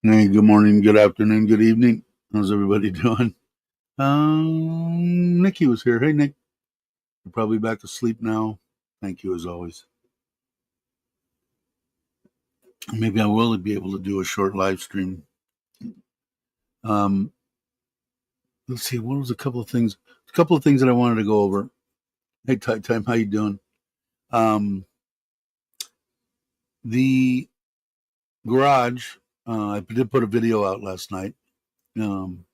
Hey, good morning, good afternoon, good evening. How's everybody doing? Nikki was here. Hey, Nick. You're probably back to sleep now. Thank you as always. Maybe I will be able to do a short live stream. Um, let's see. What was a couple of things? A couple of things that I wanted to go over. Hey, Time, how you doing? Um, the garage. I did put a video out last night. Um,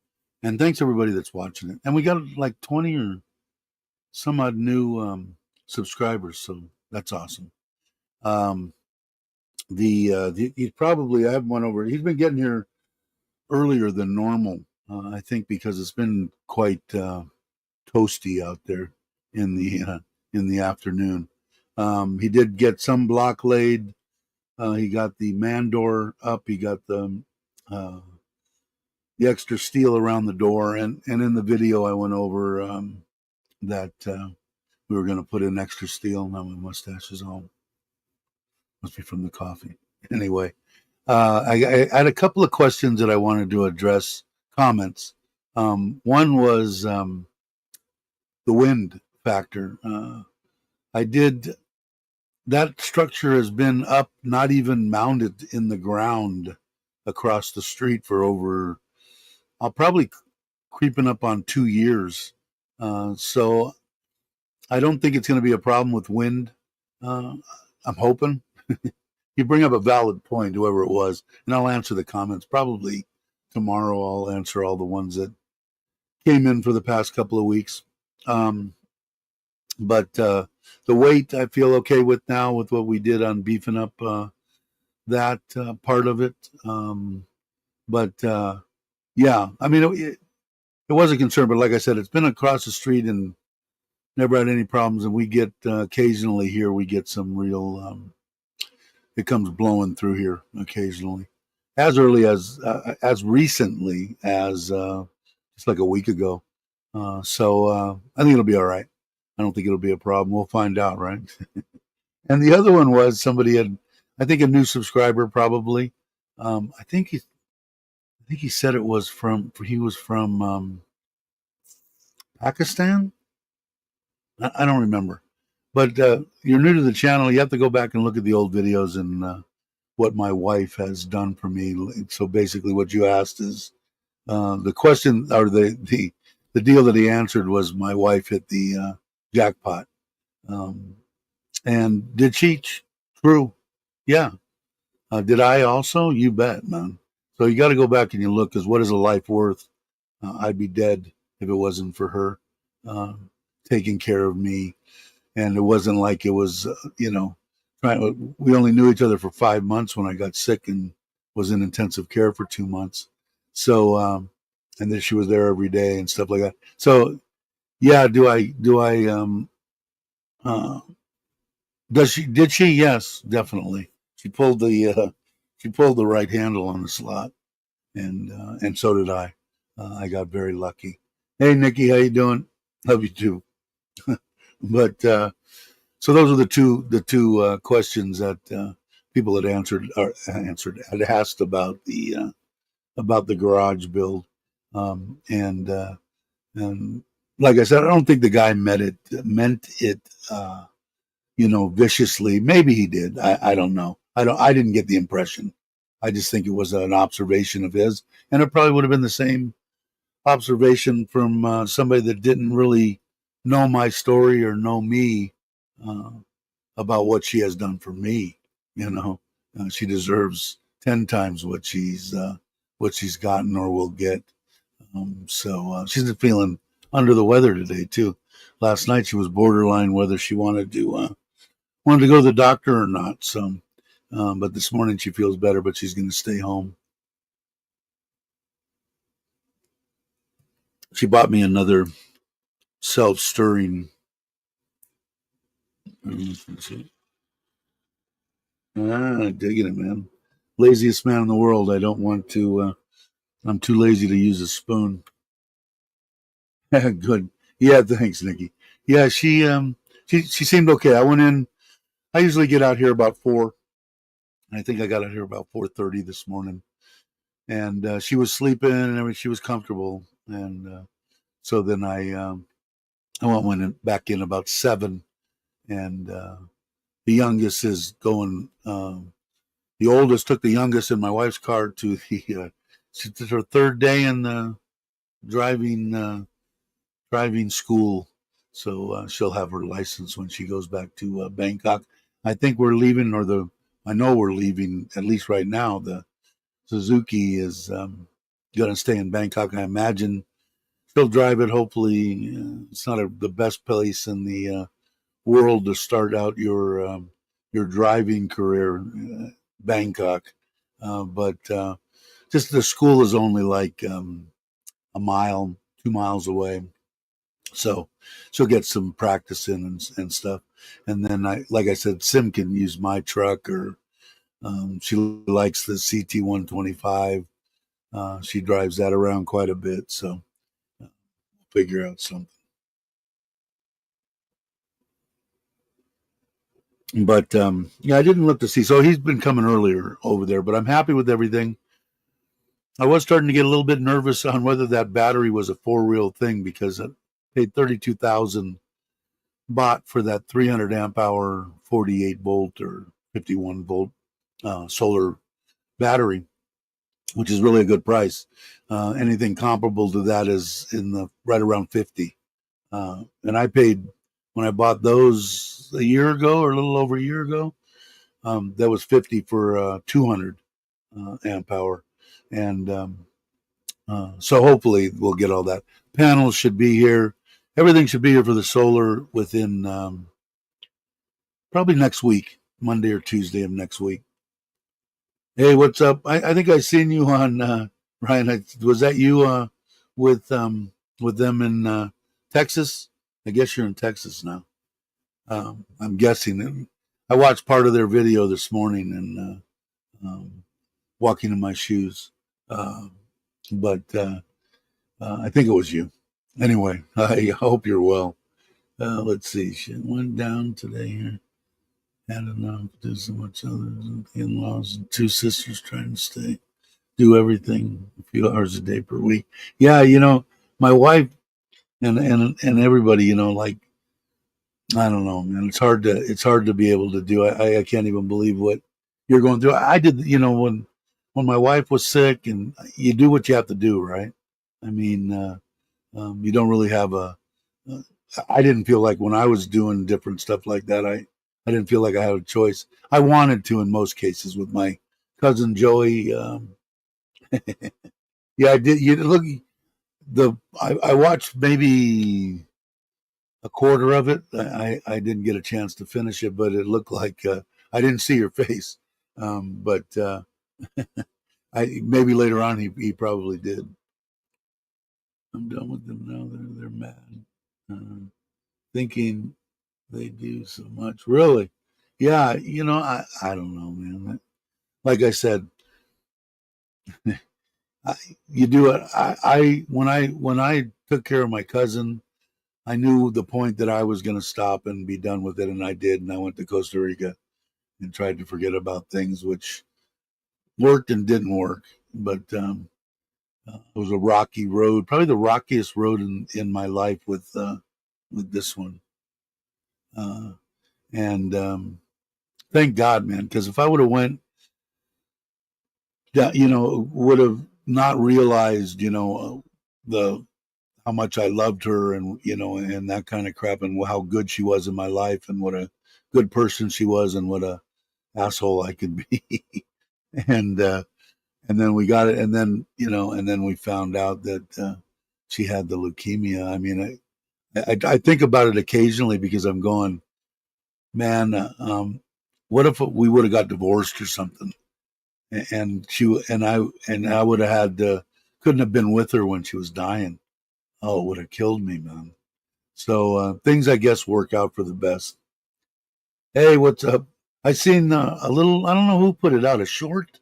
and thanks everybody that's watching it. And we got like 20 or some odd new subscribers, so that's awesome. Um, he's probably I have one over. He's been getting here earlier than normal. I think because it's been quite toasty out there in the afternoon. He did get some block laid. He got the man door up. He got uh, the extra steel around the door, and in the video I went over that we were going to put in extra steel. Now my mustache is all must be from the coffee. Anyway, I had a couple of questions that I wanted to address, comments. One was the wind factor. I did, that structure has been up, not even mounted in the ground across the street for over, I'll probably creeping up on 2 years. So I don't think it's going to be a problem with wind. Uh, I'm hoping. You bring up a valid point, whoever it was, and I'll answer the comments. Probably tomorrow I'll answer all the ones that came in for the past couple of weeks. But the weight I feel okay with now with what we did on beefing up that part of it. But yeah, I mean, it was a concern, but like I said, it's been across the street and never had any problems. And we get occasionally here, we get some real it comes blowing through here occasionally, as early as recently as just like a week ago. So I think it'll be all right. I don't think it'll be a problem. We'll find out, right? And the other one was somebody had, I think, a new subscriber probably. I think he said it was from he was from Pakistan. I don't remember, but you're new to the channel. You have to go back and look at the old videos and what my wife has done for me. So basically, what you asked is the question or the deal that he answered was my wife hit the jackpot. Um, and did she? True. Yeah. Did I also? You bet, man. So you got to go back and you look because what is a life worth? I'd be dead if it wasn't for her uh, taking care of me. And it wasn't like it was, we only knew each other for 5 months when I got sick and was in intensive care for 2 months. So, and then she was there every day and stuff like that. So, yeah, uh, did she? Yes, definitely. She pulled the right handle on the slot and so did I. I got very lucky. Hey, Nikki, how you doing? Love you too. But, so those are the two questions that people had had asked about the garage build, and and like I said, I don't think the guy meant it viciously. Maybe he did. I don't know. I didn't get the impression. I just think it was an observation of his, and it probably would have been the same observation from somebody that didn't really know my story or know me. Uh, about what she has done for me. She deserves 10 times what she's gotten or will get. So she's feeling under the weather today too. Last night she was borderline whether she wanted to go to the doctor or not. So, but this morning she feels better, but she's going to stay home. She bought me another self-stirring. Digging it, man. Laziest man in the world. I don't want to. I'm too lazy to use a spoon. Good. Yeah, thanks, Nikki. Yeah, she seemed okay. I went in. I usually get out here about 4. I think I got out here about 4:30 this morning, and she was sleeping and everything. She was comfortable, and so then I went back in about 7, and the youngest is going. The oldest took the youngest in my wife's car to the. It's her 3rd day in the driving driving school, so she'll have her license when she goes back to Bangkok. I think we're leaving, I know we're leaving at least right now. The Suzuki is going to stay in Bangkok. I imagine she'll drive it. Hopefully, it's not the best place in the world to start out your driving career, Bangkok. But just the school is only like a mile, 2 miles away, so she'll get some practice in and stuff. And then like I said, Sim can use my truck, or she likes the CT 125. She drives that around quite a bit, so we'll figure out something. But yeah, I didn't look to see. So he's been coming earlier over there, but I'm happy with everything. I was starting to get a little bit nervous on whether that battery was a for-real thing, because I paid 32,000 bought for that 300 amp hour 48 volt or 51 volt solar battery, which is really a good price. Anything comparable to that is in the right around 50. And I paid, when I bought those a year ago, or a little over a year ago, that was 50 for 200 amp hour. And so hopefully we'll get all that. Panels should be here. Everything should be here for the solar within probably next week, Monday or Tuesday of next week. Hey, what's up? I think I seen you on Ryan. Was that you with them in Texas? I guess you're in Texas now. I'm guessing. I watched part of their video this morning and walking in my shoes, uh, but I think it was you. Anyway, I hope you're well. Let's see. She went down today here. Had enough to do so much other in-laws and 2 sisters trying to stay, do everything a few hours a day per week. Yeah, my wife and everybody, like, I don't know, man. It's hard to be able to do. I can't even believe what you're going through. I did, when my wife was sick, and you do what you have to do, right? I mean, you don't really have uh, I didn't feel like when I was doing different stuff like that, I didn't feel like I had a choice. I wanted to in most cases with my cousin Joey. Yeah, I did. You look, I watched maybe a quarter of it. I didn't get a chance to finish it, but it looked like I didn't see your face. But I maybe later on he probably did. I'm done with them now. They're mad, thinking they do so much. Really? Yeah. I don't know, man. Like I said, I, you do it. When I took care of my cousin, I knew the point that I was going to stop and be done with it, and I did. And I went to Costa Rica and tried to forget about things, which worked and didn't work. But it was a rocky road, probably the rockiest road in my life with this one. Uh, and thank God, man, because if I would have went, would have not realized, the how much I loved her, and that kind of crap, and how good she was in my life, and what a good person she was, and what a asshole I could be. and and then we got it, and then we found out that she had the leukemia. I mean, I think about it occasionally, because I'm going, man, what if we would have got divorced or something, and I would have had couldn't have been with her when she was dying. Oh, it would have killed me, man. So things, I guess, work out for the best. Hey, what's up? I seen a little. I don't know who put it out. A short.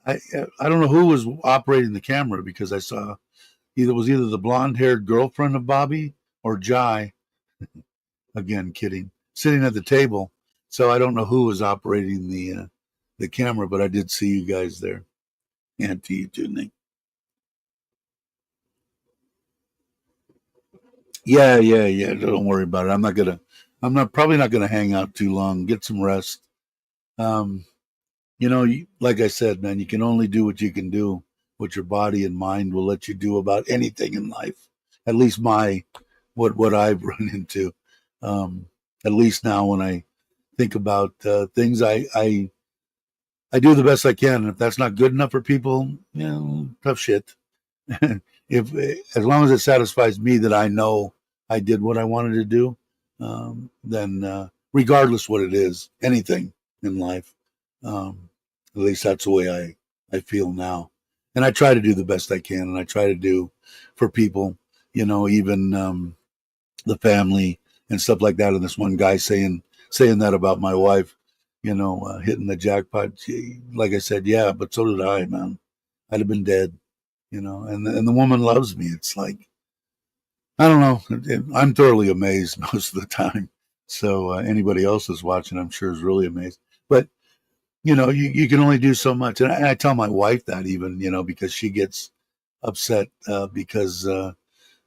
I don't know who was operating the camera, because I saw either the blonde haired girlfriend of Bobby or Jai. Again, kidding. Sitting at the table. So I don't know who was operating the camera, but I did see you guys there. And to you too, Nick. Yeah, yeah, yeah. Don't worry about it. I'm not probably not gonna hang out too long. Get some rest. Um, like I said, man, you can only do what you can do, what your body and mind will let you do about anything in life. At least what I've run into. Um, at least now when I think about things, I do the best I can. And if that's not good enough for people, tough shit. If as long as it satisfies me that I know I did what I wanted to do, then regardless what it is, anything in life, at least that's the way I feel now. And I try to do the best I can, and I try to do for people, even the family and stuff like that. And this one guy saying that about my wife, hitting the jackpot. Like I said, yeah, but so did I, man. I'd have been dead, and the woman loves me. It's like I don't know. I'm thoroughly amazed most of the time. So anybody else that's watching, I'm sure, is really amazed. But you can only do so much, and I tell my wife that even because she gets upset because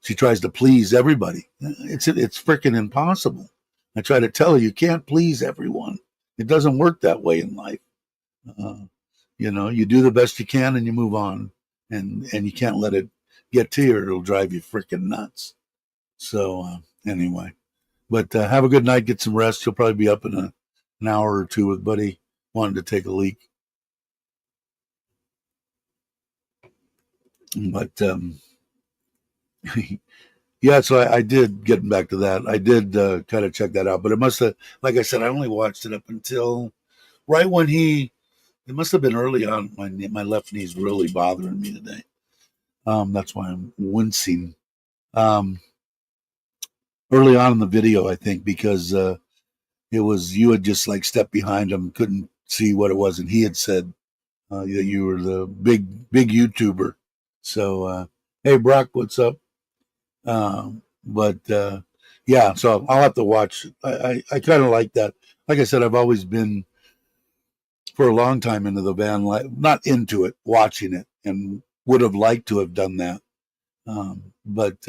she tries to please everybody. It's freaking impossible. I try to tell her you can't please everyone. It doesn't work that way in life. Uh, you do the best you can and you move on, and you can't let it get to you. Or it'll drive you freaking nuts. So anyway, but have a good night. Get some rest. You'll probably be up in an hour or two with Buddy wanting to take a leak. But yeah, so I did getting back to that. I did kind of check that out, but it must have, like I said, I only watched it up until right when he. It must have been early on. My left knee's really bothering me today. That's why I'm wincing. Um, early on in the video, I think, because it was you had just like stepped behind him, couldn't see what it was, and he had said that you were the big YouTuber. So, hey, Brock, what's up? But yeah, so I'll have to watch. I kind of like that. Like I said, I've always been for a long time into the van life, not into it, watching it, and would have liked to have done that. But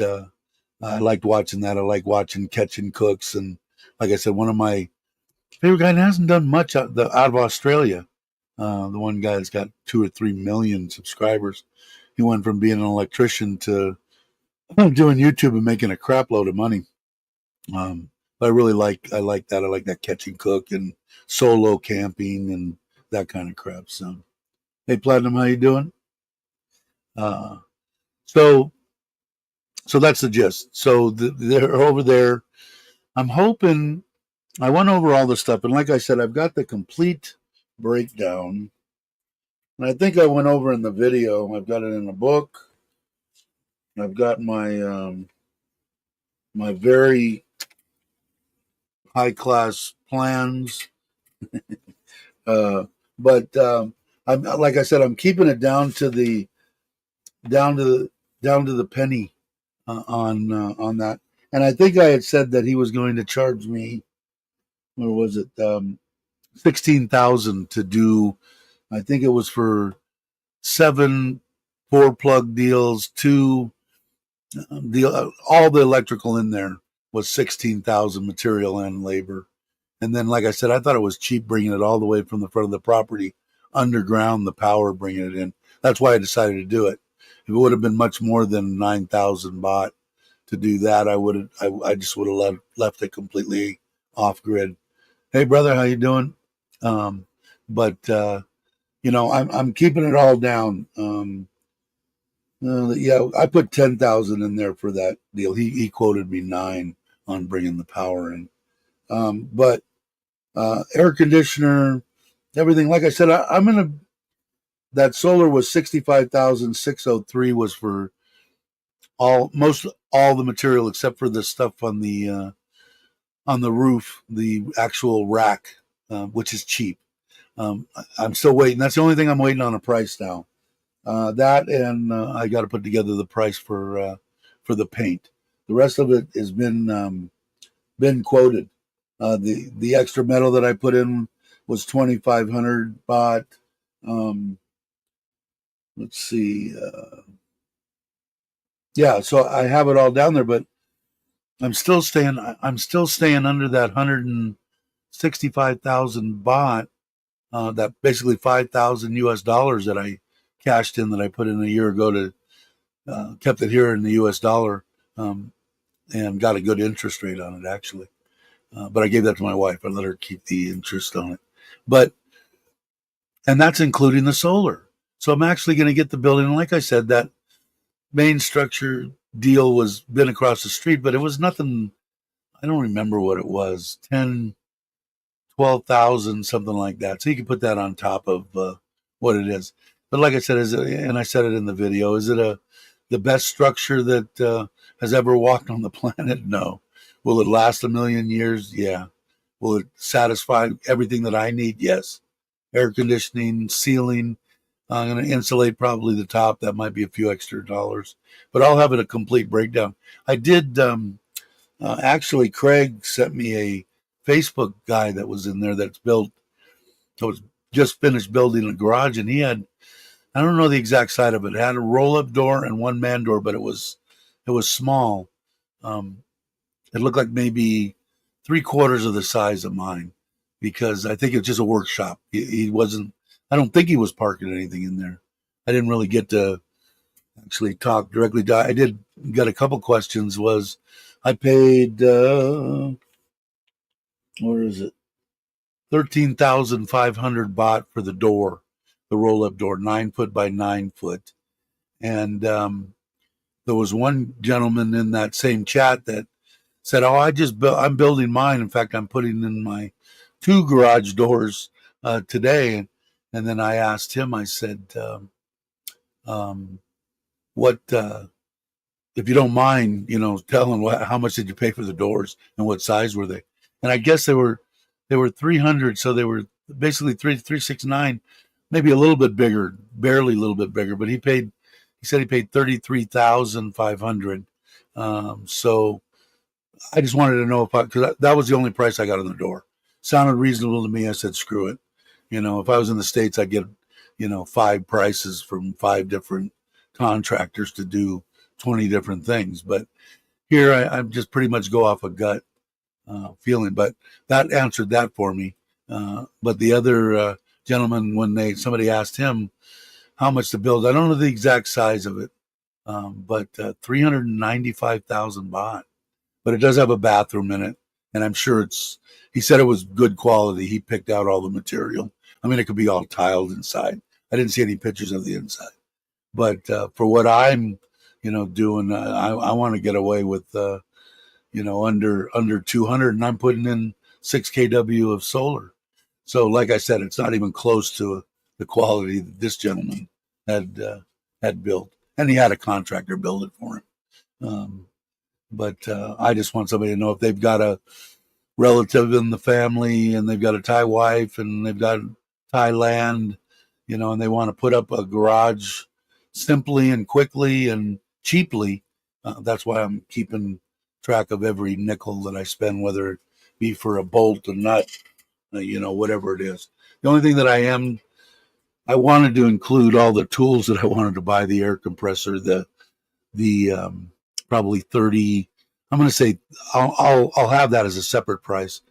I liked watching that. I like watching Catching Cooks, and like I said, one of my favorite guy hasn't done much out of Australia. The one guy that's got 2 or 3 million subscribers. He went from being an electrician to doing YouTube and making a crap load of money. But I like that. I like that Catching Cook and solo camping and that kind of crap. So, hey, Platinum, how you doing? Uh, so, so that's the gist. So they're over there. I'm hoping I went over all the stuff, and like I said, I've got the complete breakdown. And I think I went over in the video. I've got it in a book. I've got my very high class plans. Uh, but I'm like I said, I'm keeping it down to the down to the penny on that. And I think I had said that he was going to charge me. What was it? 16,000 to do. I think it was for 7 4 plug deals. All the electrical in there was 16,000 material and labor. And then, like I said, I thought it was cheap bringing it all the way from the front of the property underground, the power bringing it in. That's why I decided to do it. If it would have been much more than 9,000 baht to do that, I just would have left it completely off grid. Hey, brother, how you doing? Um, but I'm keeping it all down. Yeah, I put 10,000 in there for that deal. He quoted me 9 on bringing the power in. But air conditioner, everything. Like I said, I'm gonna. That solar was 65,603 was for most all the material except for the stuff on the roof, the actual rack, which is cheap. I'm still waiting. That's the only thing I'm waiting on a price now. That and I got to put together the price for the paint. The rest of it has been quoted. The extra metal that I put in was 2,500 baht. Um, let's see. Yeah, so I have it all down there, but I'm still staying. I'm still staying under that 165,000 baht. That basically 5,000 U.S. dollars that I cashed in that I put in a year ago to kept it here in the U.S. dollar, um, and got a good interest rate on it actually. But I gave that to my wife. I let her keep the interest on it. But and that's including the solar. So I'm actually going to get the building. And like I said, that main structure deal was been across the street, but it was nothing. I don't remember what it was, 10, 12,000, something like that. So you can put that on top of what it is. But like I said, and I said it in the video, is it the best structure that has ever walked on the planet? No. Will it last a million years? Yeah. Will it satisfy everything that I need? Yes. Air conditioning, ceiling. I'm going to insulate probably the top. That might be a few extra dollars, but I'll have it a complete breakdown. I did actually. Craig sent me a Facebook guy that was in there that's built. That was just finished building a garage, and he had, I don't know the exact side of it. It had a roll up door and one man door, but it was small. Um, it looked like maybe three-quarters of the size of mine, because I think it's just a workshop. He wasn't. I don't think he was parking anything in there. I didn't really get to actually talk directly. I did get a couple questions. Was I paid? Where is it? 13,500 baht for the door, the roll-up door, 9 foot by 9 foot, and there was one gentleman in that same chat that said, "Oh, I'm building mine. In fact, I'm putting in my two garage doors today." And then I asked him. I said, um, "What, if you don't mind, tell him how much did you pay for the doors and what size were they?" And I guess they were 300, so they were basically 369, maybe a little bit bigger, barely a little bit bigger. But he said he paid 33,500. So I just wanted to know because that was the only price I got on the door. Sounded reasonable to me. I said, screw it. If I was in the States, I'd get, five prices from five different contractors to do 20 different things. But here I just pretty much go off a gut feeling. But that answered that for me. But the other gentleman, when somebody asked him how much to build, I don't know the exact size of it, but 395,000 baht, but it does have a bathroom in it, and I'm sure he said it was good quality. He picked out all the material. I mean, it could be all tiled inside. I didn't see any pictures of the inside, but for what I'm, doing, I want to get away with, under 200, and I'm putting in 6 kW of solar. So, like I said, it's not even close to the quality that this gentleman had had built, and he had a contractor build it for him. But I just want somebody to know if they've got a relative in the family and they've got a Thai wife and they've got Thai land, and they want to put up a garage simply and quickly and cheaply. That's why I'm keeping track of every nickel that I spend, whether it be for a bolt, a nut, whatever it is. The only thing that I wanted to include all the tools that I wanted to buy: the air compressor, the probably 30. I'm going to say I'll have that as a separate price.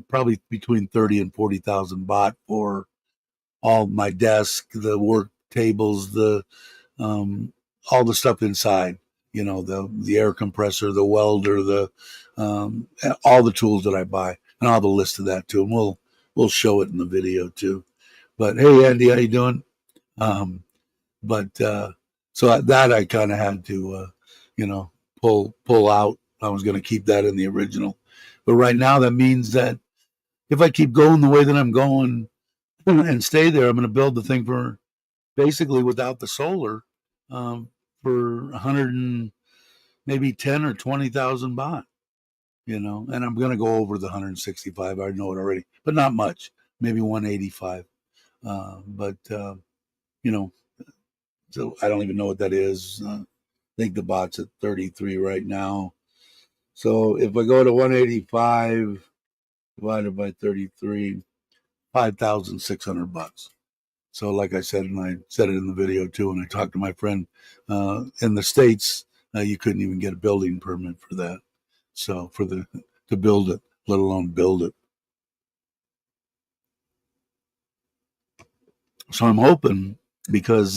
Probably between 30 and 40,000 baht for all my desk, the work tables, the all the stuff inside. The air compressor, the welder, the all the tools that I buy, and I'll have a list of that too. And we'll show it in the video too. But hey, Andy, how you doing? Um, but so that I kind of had to, pull out. I was going to keep that in the original, but right now that means that if I keep going the way that I'm going and stay there, I'm going to build the thing for basically without the solar, for 100 and maybe 10 or 20,000 baht. And I'm going to go over the 165. I know it already, but not much. Maybe 185. But you know, so I don't even know what that is. I think the bot's at 33 right now. So if I go to 185 divided by 33, 5,600 bucks. So, like I said, and I said it in the video too, and I talked to my friend in the States, you couldn't even get a building permit for that. So, to build it, let alone build it. So, I'm hoping because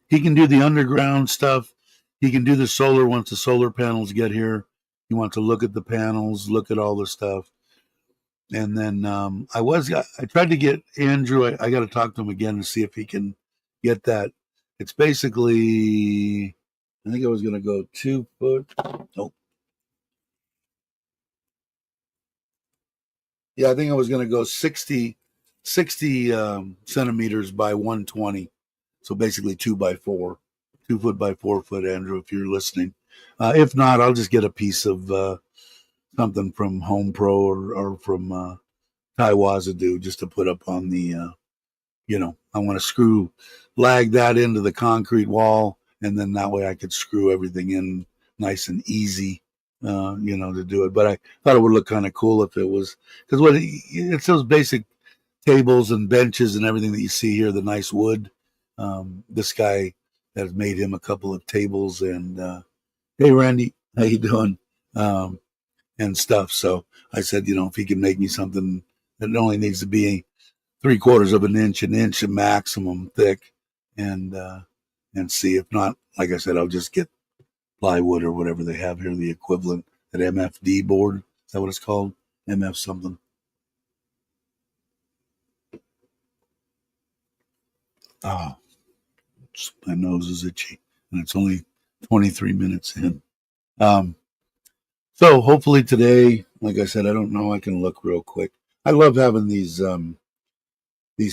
he can do the underground stuff. He can do the solar once the solar panels get here. He wants to look at the panels, look at all the stuff. And then I tried to get Andrew. I got to talk to him again to see if he can get that. It's basically, I think I was going to go 2 foot. Nope. Yeah, I think I was going to go 60 centimeters by 120. So basically 2 by 4, 2 foot by 4 foot, Andrew, if you're listening. If not, I'll just get a piece of something from Home Pro or from Taiwazadu just to put up on the, I want to lag that into the concrete wall, and then that way I could screw everything in nice and easy, to do it. But I thought it would look kind of cool if it was, because it's those basic tables and benches and everything that you see here, the nice wood. This guy has made him a couple of tables, and hey, Randy, how you doing? And stuff. So I said, if he can make me something that only needs to be 3/4 of an inch maximum thick, and see. If not, like I said, I'll just get plywood or whatever they have here, the equivalent, that MFD board. Is that what it's called? MF something. Oh, my nose is itchy, and it's only 23 minutes in. Um, so hopefully today, like I said, I don't know. I can look real quick. I love having these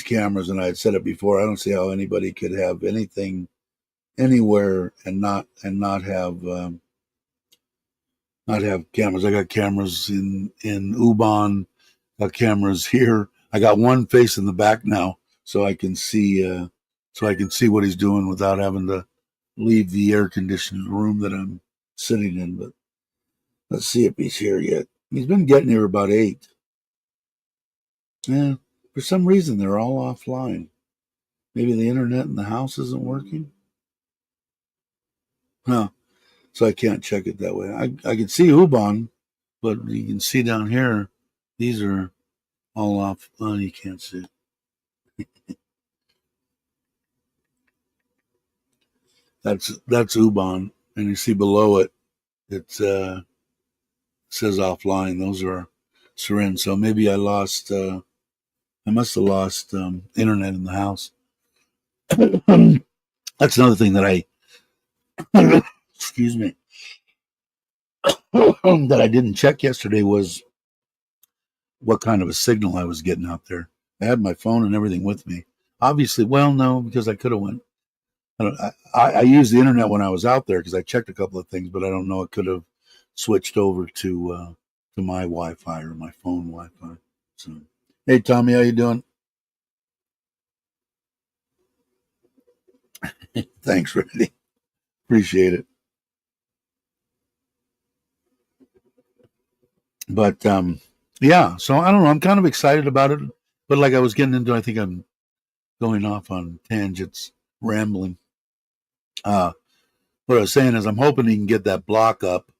cameras, and I had said it before. I don't see how anybody could have anything anywhere and not have cameras. I got cameras in Ubon, got cameras here. I got one facing the back now, so I can see what he's doing without having to leave the air conditioned room that I'm sitting in. But let's see if he's here yet. He's been getting here about 8. Yeah, for some reason they're all offline. Maybe the internet in the house isn't working. Huh. So I can't check it that way. I can see Ubon, but you can see down here, these are all off. Oh, you can't see it. That's Ubon, and you see below it, it says offline. Those are Seren. So maybe I must have lost internet in the house. That's another thing that excuse me, that I didn't check yesterday was what kind of a signal I was getting out there. I had my phone and everything with me. Obviously, well, no, because I could have went. I used the internet when I was out there because I checked a couple of things, but I don't know. It could have switched over to my Wi-Fi or my phone Wi-Fi. So, hey, Tommy, how you doing? Thanks, Randy. Appreciate it. But yeah, so I don't know. I'm kind of excited about it, but like I was getting into, I think I'm going off on tangents, rambling. What I was saying is, I'm hoping he can get that block up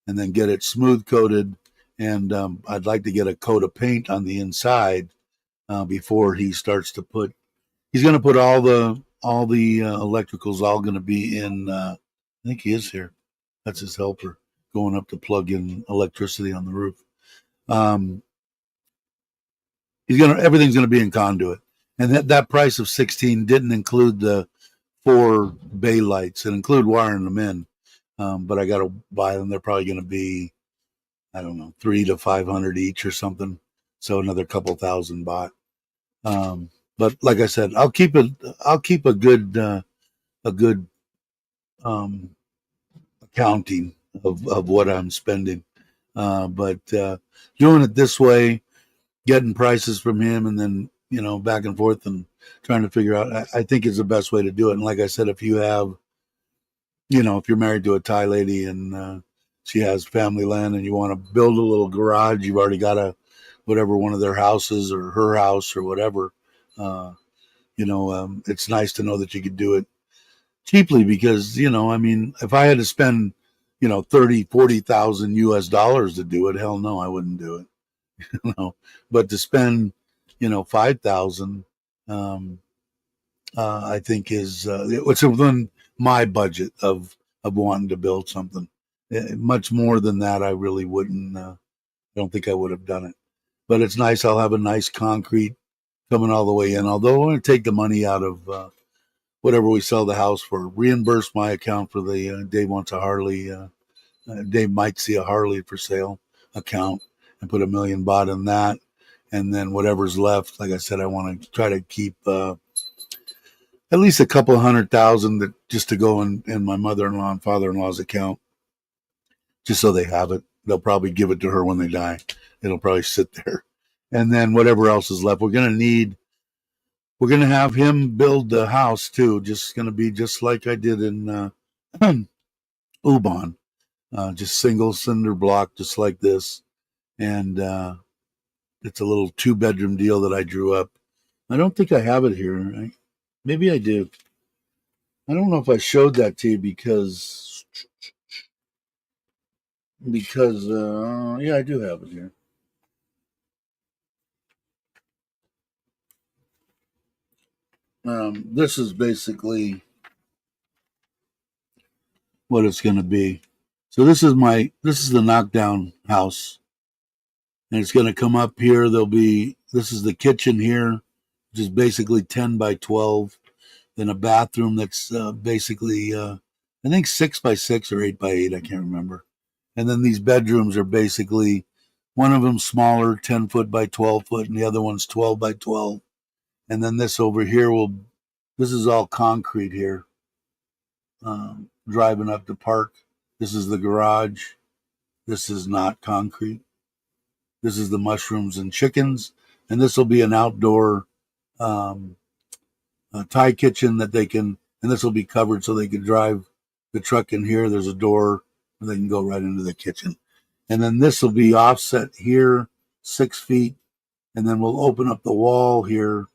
and then get it smooth coated, and I'd like to get a coat of paint on the inside before he starts to put. He's going to put all the electricals all going to be in. I think he is here. That's his helper going up to plug in electricity on the roof. Um, everything's going to be in conduit, and that price of 16 didn't include the 4 bay lights. It include wiring them in, but I got to buy them. They're probably going to be, I don't know, 300 to 500 each or something. So another couple thousand baht. But like I said, I'll keep it. I'll keep a good accounting of what I'm spending. But doing it this way, getting prices from him, and then back and forth and trying to figure out, I think is the best way to do it. And like I said, if you have, if you're married to a Thai lady and she has family land and you want to build a little garage, you've already got one of their houses or her house or whatever. Uh, It's nice to know that you could do it cheaply because, I mean, if I had to spend, 30, 40,000 US dollars to do it, hell no, I wouldn't do it. But to spend, 5,000, um, I think is, it's within my budget of wanting to build something. Much more than that, I really wouldn't, I don't think I would have done it. But it's nice. I'll have a nice concrete coming all the way in. Although I want to take the money out of whatever we sell the house for, reimburse my account for the Dave wants a Harley. Dave might see a Harley for sale account and put $1,000,000 in that. And then whatever's left, like I said, I want to try to keep at least a couple of 100,000 that just to go in my mother-in-law and father-in-law's account, just so they have it. They'll probably give it to her when they die. It'll probably sit there. And then whatever else is left, we're going to have him build the house too. Just going to be just like I did in Ubon, just single cinder block, just like this. And it's a little 2-bedroom deal that I drew up. I don't think I have it here. Maybe I do. I don't know if I showed that to you because yeah, I do have it here. This is basically what it's going to be. So this is the knockdown house, and it's going to come up here. This is the kitchen here, which is basically 10 by 12, then a bathroom that's basically I think 6 by 6 or 8 by 8. I can't remember. And then these bedrooms are basically one of them smaller, 10 foot by 12 foot, and the other one's 12 by 12. And then this over here this is all concrete here. Driving up to park. This is the garage. This is not concrete. This is the mushrooms and chickens. And this will be an outdoor Thai kitchen that and this will be covered so they can drive the truck in here. There's a door where they can go right into the kitchen. And then this will be offset here, 6 feet. And then we'll open up the wall here,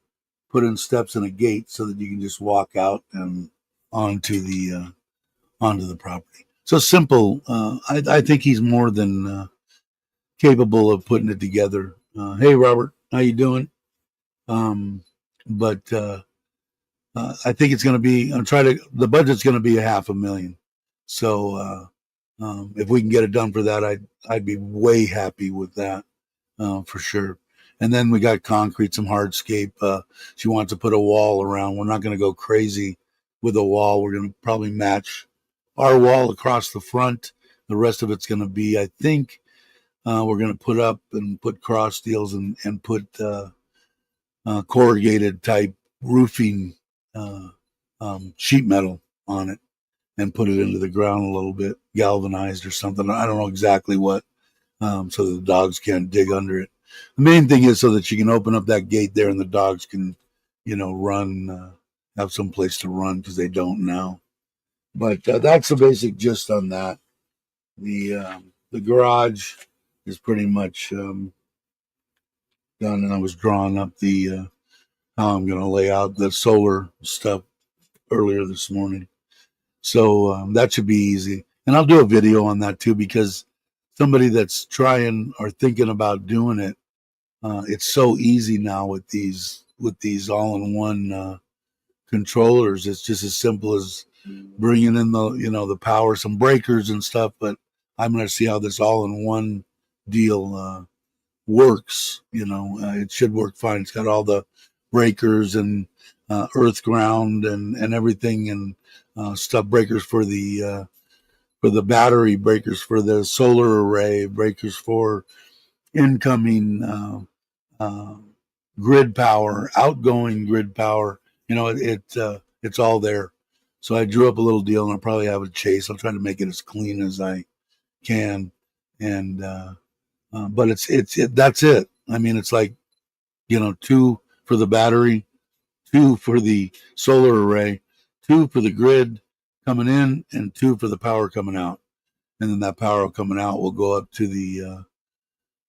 put in steps and a gate so that you can just walk out and onto the property. So simple. I think he's more than capable of putting it together. Hey, Robert, how you doing? But I think it's going to be. The budget's going to be $500,000. So if we can get it done for that, I'd be way happy with that for sure. And then we got concrete, some hardscape. She wants to put a wall around. We're not going to go crazy with a wall. We're going to probably match our wall across the front. The rest of it's going to be, I think, we're going to put cross steels and put corrugated type roofing sheet metal on it and put it into the ground a little bit, galvanized or something. I don't know exactly what, so that the dogs can't dig under it. The main thing is so that you can open up that gate there and the dogs can, run, have some place to run because they don't now. But that's the basic gist on that. The garage is pretty much done, and I was drawing up the how I'm going to lay out the solar stuff earlier this morning. So that should be easy, and I'll do a video on that too because somebody that's trying or thinking about doing it, it's so easy now with these all-in-one controllers. It's just as simple as bringing in the power, some breakers and stuff. But I'm going to see how this all-in-one deal works. It should work fine. It's got all the breakers and earth ground and everything and stuff, breakers for the battery, breakers for the solar array, breakers for incoming grid power, outgoing grid power. It's all there. So I drew up a little deal, and I'll probably have a chase. I'll try to make it as clean as I can, and but that's it. I mean, it's like 2 for the battery, 2 for the solar array, 2 for the grid coming in, and 2 for the power coming out. And then that power coming out will go up to the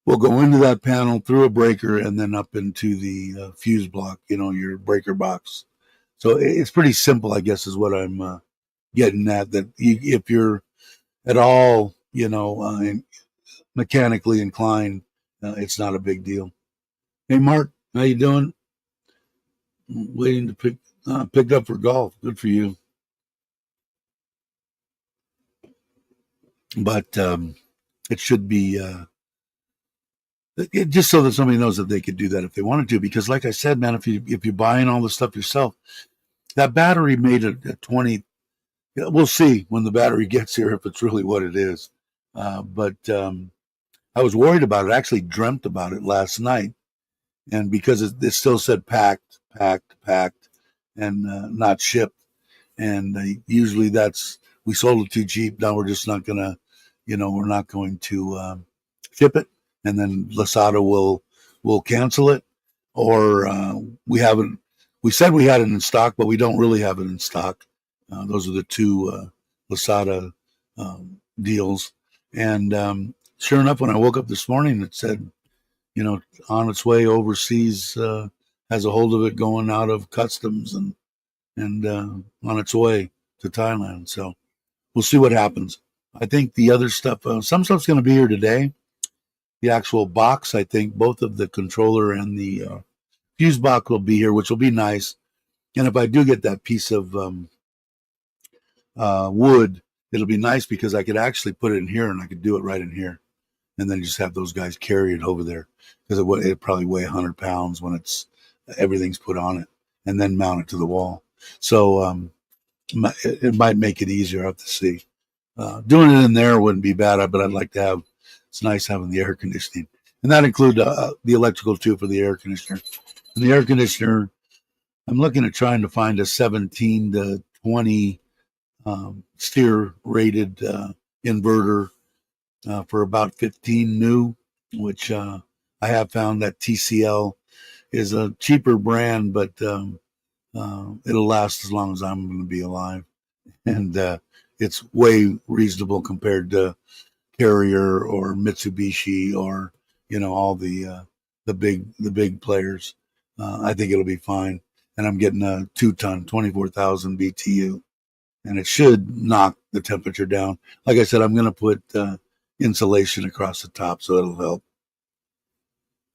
will go into that panel through a breaker and then up into the fuse block, your breaker box. So it's pretty simple, I guess, is what I'm getting at. That if you're at all, mechanically inclined, it's not a big deal. Hey, Mark, how you doing? Waiting to pick up for golf. Good for you. But it should be just so that somebody knows that they could do that if they wanted to. Because, like I said, man, if you're buying all the stuff yourself, that battery made a 20. We'll see when the battery gets here if it's really what it is. But I was worried about it. I actually dreamt about it last night, and because it still said packed, packed, packed, and not shipped. And usually we sold it too cheap. Now we're just not gonna, we're not going to ship it, and then Lasada will cancel it, or we haven't. We said we had it in stock, but we don't really have it in stock. Those are the two Lasada deals, and sure enough, when I woke up this morning, it said, on its way overseas, has a hold of it going out of customs and on its way to Thailand. So we'll see what happens. I think the other stuff, some stuff's going to be here today. The actual box, I think, both of the controller and the fuse box will be here, which will be nice. And if I do get that piece of wood, it'll be nice because I could actually put it in here and I could do it right in here, and then just have those guys carry it over there because it probably weigh 100 pounds when everything's put on it, and then mount it to the wall. So it might make it easier. I have to see. Doing it in there wouldn't be bad, but I'd like to have. It's nice having the air conditioning, and that includes the electrical too for the air conditioner. And the air conditioner, I'm looking at trying to find a 17 to 20 steer rated inverter for about 15 new, which I have found that TCL is a cheaper brand, but it'll last as long as I'm going to be alive, and it's way reasonable compared to Carrier or Mitsubishi or all the big players. I think it'll be fine, and I'm getting a 2-ton 24,000 BTU, and it should knock the temperature down. Like I said, I'm going to put insulation across the top, so it'll help.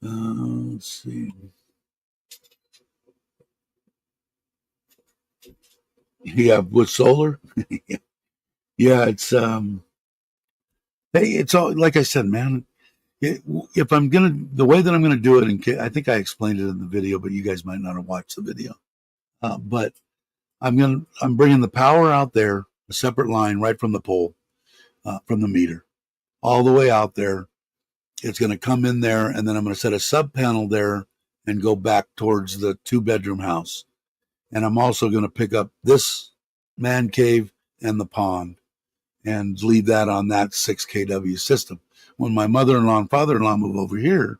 Let's see. Yeah, with solar. Yeah, it's hey, it's all like I said, man. If I'm the way that I'm gonna do it, and I think I explained it in the video, but you guys might not have watched the video. But I'm bringing the power out there, a separate line right from the pole, from the meter, all the way out there. It's going to come in there, and then I'm going to set a sub panel there and go back towards the 2-bedroom house. And I'm also going to pick up this man cave and the pond and leave that on that 6 kW system. When my mother-in-law and father-in-law move over here,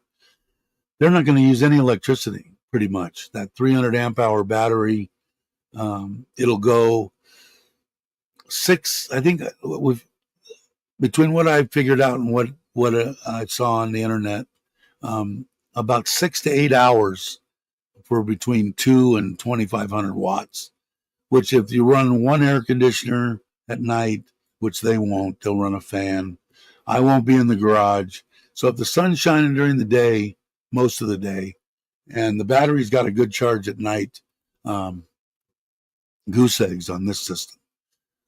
they're not going to use any electricity, pretty much. That 300 amp hour battery, it'll go 6, I think, between what I figured out and what I saw on the internet, about 6 to 8 hours for between 2 and 2,500 watts, which if you run one air conditioner at night, which they won't, they'll run a fan. I won't be in the garage. So if the sun's shining during the day, most of the day, and the battery's got a good charge at night, goose eggs on this system.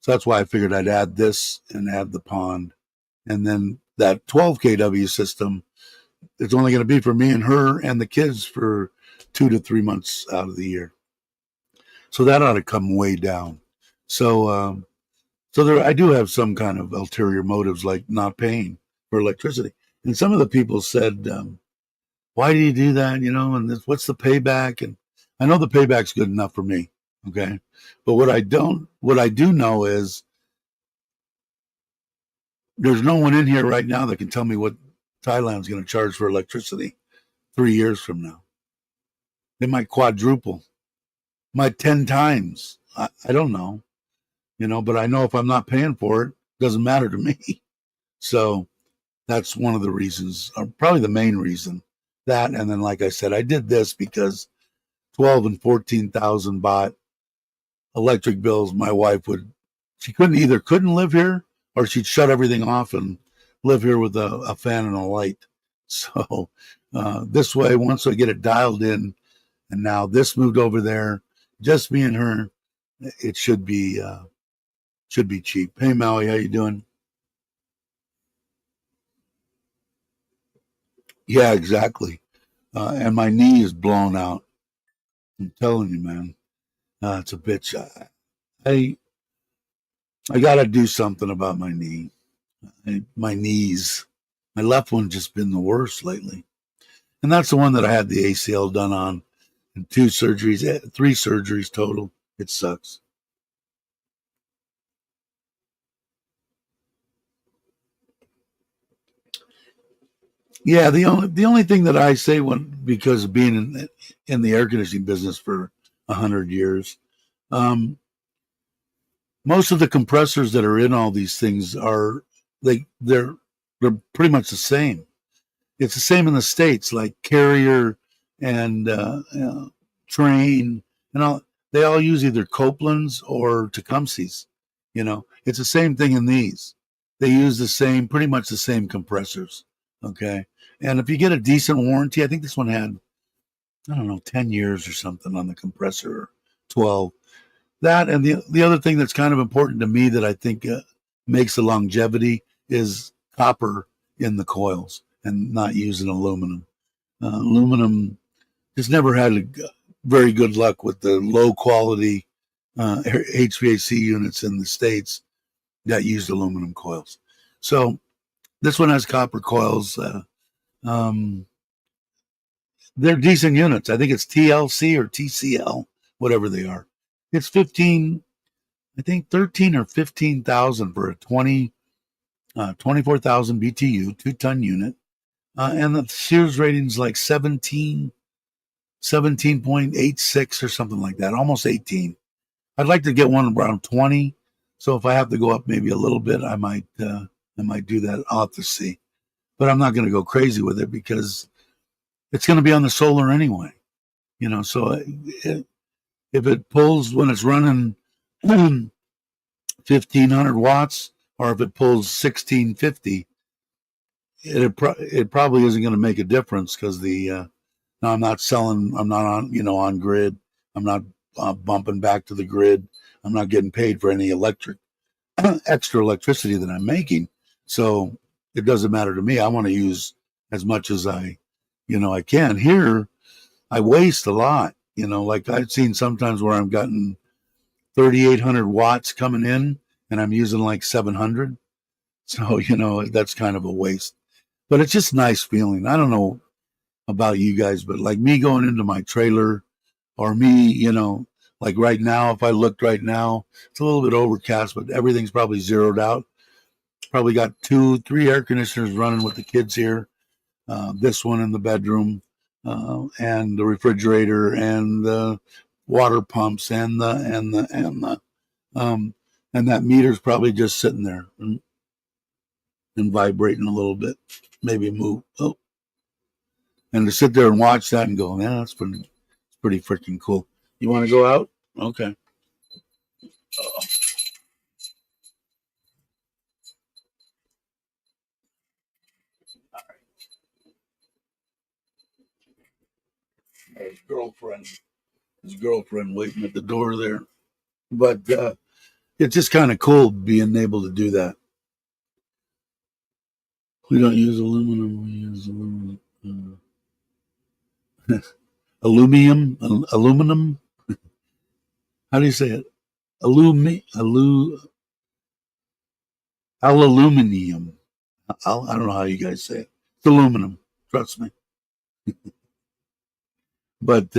So that's why I figured I'd add this and add the pond. And then that 12 kW system, it's only going to be for me and her and the kids for 2 to 3 months out of the year. So that ought to come way down. So there, I do have some kind of ulterior motives, like not paying for electricity. And some of the people said, why do you do that? And what's the payback? And I know the payback's good enough for me. Okay. But what I do know is there's no one in here right now that can tell me what Thailand's going to charge for electricity 3 years from now. They might quadruple, might 10 times. I don't know, but I know if I'm not paying for it, it doesn't matter to me. So That's one of the reasons, or probably the main reason. That, and then like I said, I did this because 12 and 14,000 baht electric bills. My wife would, she couldn't live here, or she'd shut everything off and live here with a fan and a light. So this way, once I get it dialed in, and now this moved over there, just me and her, it should be cheap. Hey Maui, how you doing? Yeah, exactly. And my knee is blown out. I'm telling you, man, it's a bitch. I I got to do something about my knee. My knees. My left one just been the worst lately, and that's the one that I had the ACL done on, and 2 surgeries, 3 surgeries total. It sucks. Yeah, the only thing that I say, when, because of being in the air conditioning business for 100 years, um, most of the compressors that are in all these things are, they're pretty much the same. It's the same in the states, like Carrier and Train and all. They all use either Copeland's or Tecumseh's. It's the same thing in these. They use pretty much the same compressors. Okay, and if you get a decent warranty, I think this one had, I don't know, 10 years or something on the compressor, 12. That, and the other thing that's kind of important to me that I think makes the longevity is copper in the coils and not using aluminum. Aluminum just never had very good luck with the low quality HVAC units in the States that used aluminum coils. So this one has copper coils. Um, they're decent units. I think it's TLC or TCL, whatever they are. It's 15, I think 13 or 15,000 for a 24,000 BTU 2-ton unit. And the Sears rating's like 17.86 or something like that, almost 18. I'd like to get one around 20. So if I have to go up maybe a little bit, I might do that. I'll have to see. But I'm not going to go crazy with it because it's going to be on the solar anyway. So if it pulls when it's running 1,500 watts, or if it pulls 1,650, it probably isn't going to make a difference, because no, I'm not selling. I'm not on grid. I'm not bumping back to the grid. I'm not getting paid for any extra electricity that I'm making. So it doesn't matter to me. I want to use as much as I can. Here, I waste a lot. Like I've seen sometimes where I'm gotten 3,800 watts coming in, and I'm using like 700. So that's kind of a waste. But it's just nice feeling. I don't know about you guys, but like me going into my trailer, or me, like right now, if I looked right now, it's a little bit overcast, but everything's probably zeroed out. Probably got 2, 3 air conditioners running with the kids here. This one in the bedroom, and the refrigerator, and the water pumps, um, and that meter's probably just sitting there and vibrating a little bit, maybe move. Oh, and to sit there and watch that and go, yeah, that's pretty freaking cool. You want to go out? Okay. His girlfriend waiting at the door there. But it's just kind of cool being able to do that. We don't use aluminum. We use aluminum. How do you say it? Alumi, alu, aluminium. I don't know how you guys say it. It's aluminum. Trust me. But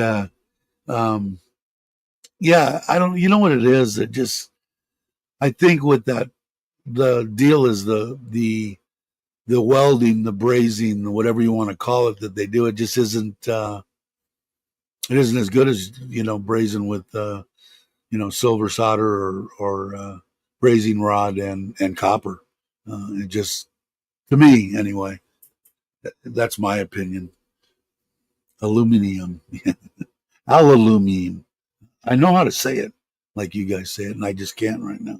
um, yeah, I don't. You know what it is? It just. I think with that, the deal is the welding, the brazing, whatever you want to call it, that they do. It just isn't. It isn't as good as brazing with silver solder, or brazing rod and copper. It just To me, anyway. That's my opinion. Aluminium. Aluminium. I know how to say it like you guys say it, and I just can't right now.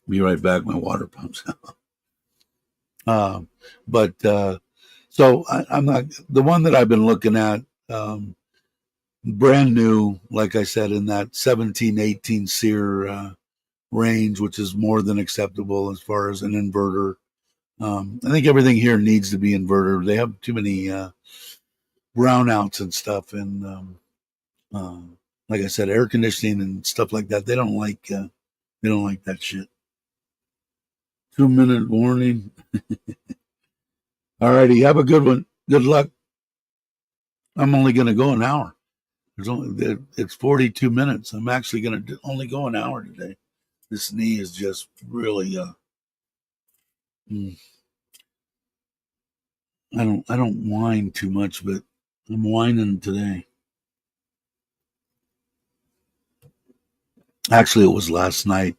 Be right back. My water pumps out. But so I'm not the one that I've been looking at. Brand new, like I said, in that 17, 18 SEER range, which is more than acceptable as far as an inverter. I think everything here needs to be inverter. They have too many brownouts and stuff, and like I said, air conditioning and stuff like that. They don't like that shit. 2-minute warning. Alrighty, have a good one. Good luck. I'm only going to go an hour. It's 42 minutes. I'm actually going to only go an hour today. This knee is just really. I don't whine too much, but I'm whining today. Actually, it was last night.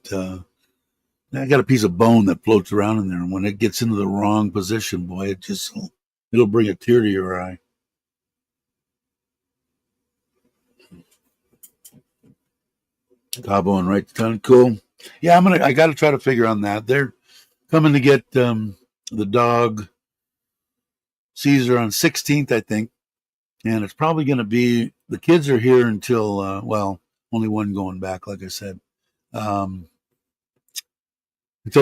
I got a piece of bone that floats around in there, and when it gets into the wrong position, boy, it'll bring a tear to your eye. Cabo and right to town, cool. Yeah, I got to try to figure on that. They're coming to get the dog Caesar on 16th, I think, and it's probably going to be the kids are here until only one going back, like I said, until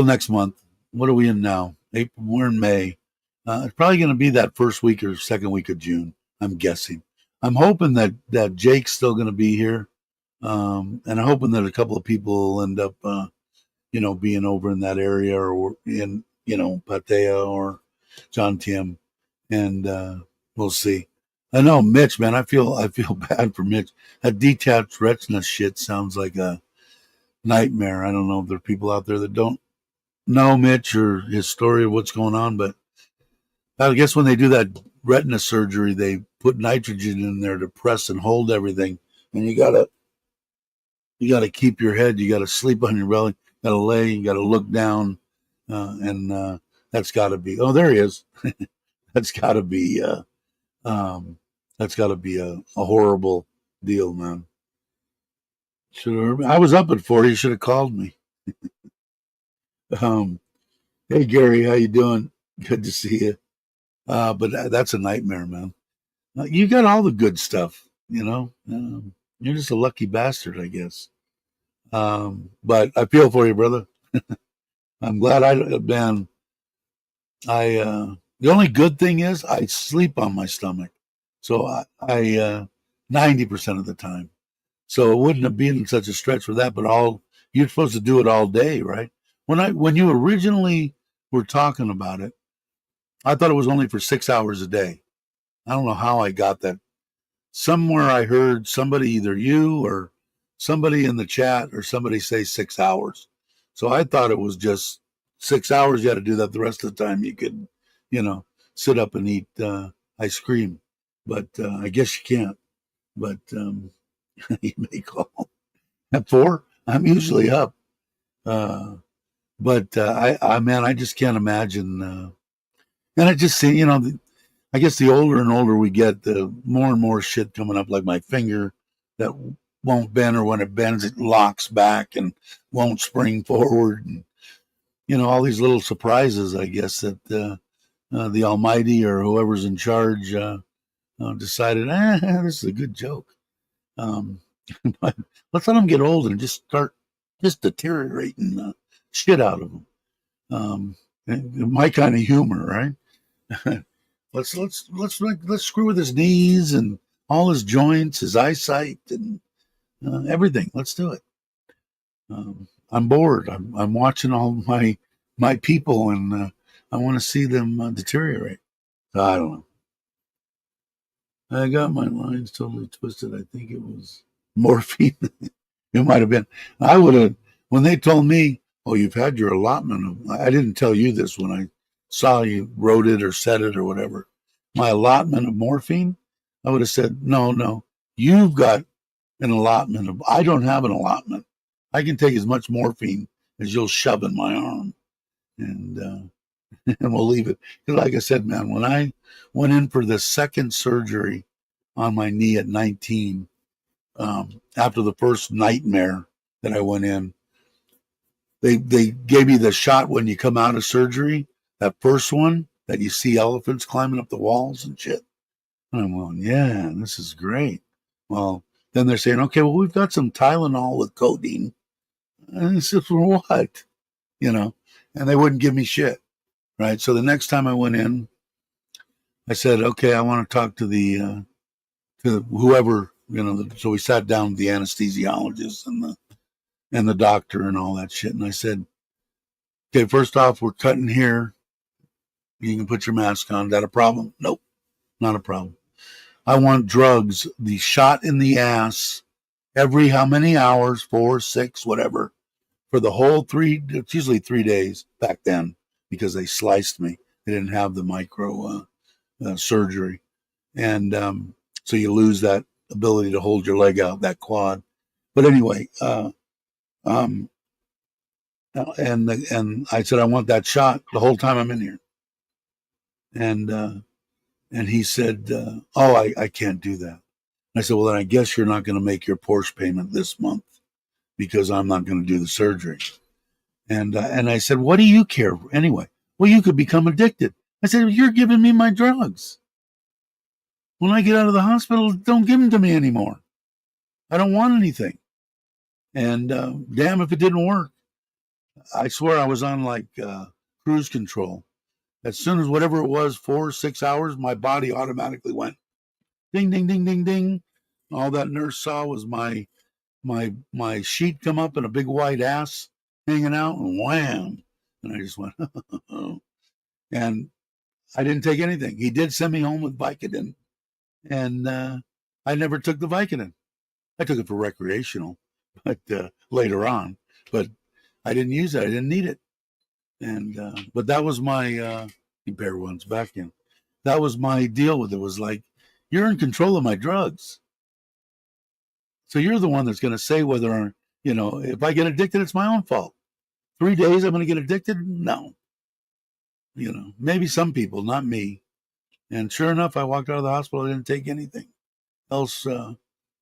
next month. What are we in now? April. We're in May. It's probably going to be that first week or second week of June. I'm guessing. I'm hoping that Jake's still going to be here, and I'm hoping that a couple of people will end up, being over in that area or in, Patea or John Tim, and we'll see. I know Mitch, man. I feel bad for Mitch. That detached retina shit sounds like a nightmare. I don't know if there are people out there that don't know Mitch or his story of what's going on, but I guess when they do that retina surgery, they put nitrogen in there to press and hold everything, and you gotta keep your head. You gotta sleep on your belly. You gotta lay. You gotta look down, and that's got to be. Oh, there he is. That's got to be. That's got to be a horrible deal, man. I was up at 4. You should have called me. Hey Gary, how you doing? Good to see you. But that's a nightmare, man. You got all the good stuff, you're just a lucky bastard, I guess. But I feel for you, brother. I'm glad man. The only good thing is I sleep on my stomach, so I 90% of the time. So it wouldn't have been such a stretch for that. But you're supposed to do it all day, right? When you originally were talking about it, I thought it was only for 6 hours a day. I don't know how I got that. Somewhere I heard somebody, either you or somebody in the chat or somebody say 6 hours. So I thought it was just 6 hours. You got to do that. The rest of the time you could, sit up and eat ice cream. But I guess you can't. But you may call at 4. I'm usually up. But I just can't imagine. And I just see, I guess the older and older we get, the more and more shit coming up, like my finger that won't bend, or when it bends, it locks back and won't spring forward. And, all these little surprises, I guess, that the Almighty or whoever's in charge decided, this is a good joke. But let's let them get old and just start deteriorating the shit out of them. My kind of humor, right? let's screw with his knees and all his joints, his eyesight, and everything. Let's do it. I'm bored. I'm watching all my people, and I want to see them deteriorate. I don't know. I got my lines totally twisted. I think it was morphine. It might have been. I would have, when they told me, oh, you've had your allotment I didn't tell you this when I saw you wrote it or said it or whatever. My allotment of morphine, I would have said, no, you've got an allotment I don't have an allotment. I can take as much morphine is you'll shove in my arm, and and we'll leave it. Because like I said, man, when I went in for the second surgery on my knee at 19, after the first nightmare that I went in, they gave me the shot when you come out of surgery, that first one that you see elephants climbing up the walls and shit. And I'm going, yeah, this is great. Well, then they're saying, okay, well, we've got some Tylenol with codeine. And I said, for what? You know, and they wouldn't give me shit. Right. So the next time I went in, I said, okay, I want to talk to the to whoever, you know. So we sat down with the anesthesiologist and the doctor and all that shit. And I said, okay, first off, we're cutting here. You can put your mask on. Is that a problem? Nope, not a problem. I want drugs, the shot in the ass every how many hours, 4, 6, whatever, for the whole it's usually 3 days back then because they sliced me. They didn't have the micro surgery. And so you lose that ability to hold your leg out, that quad. But anyway, and I said, I want that shot the whole time I'm in here. And he said, oh, I can't do that. And I said, well, then I guess you're not going to make your Porsche payment this month because I'm not going to do the surgery. And I said, what do you care anyway? Well, you could become addicted. I said, you're giving me my drugs. When I get out of the hospital, don't give them to me anymore. I don't want anything. And damn if it didn't work. I swear I was on like cruise control. As soon as whatever it was, 4 or 6 hours, my body automatically went ding, ding, ding, ding, ding. All that nurse saw was my sheet come up and a big white ass hanging out, and wham. And I just went, and I didn't take anything. He did send me home with Vicodin, and I never took the Vicodin. I took it for recreational, but later on. But I didn't use it. I didn't need it. And but that was my bear one's back in. That was my deal with it. Was like, you're in control of my drugs, so you're the one that's going to say whether, you know, if I get addicted, it's my own fault. 3 days I'm going to get addicted? No. You know, maybe some people, not me. And sure enough, I walked out of the hospital. I didn't take anything else for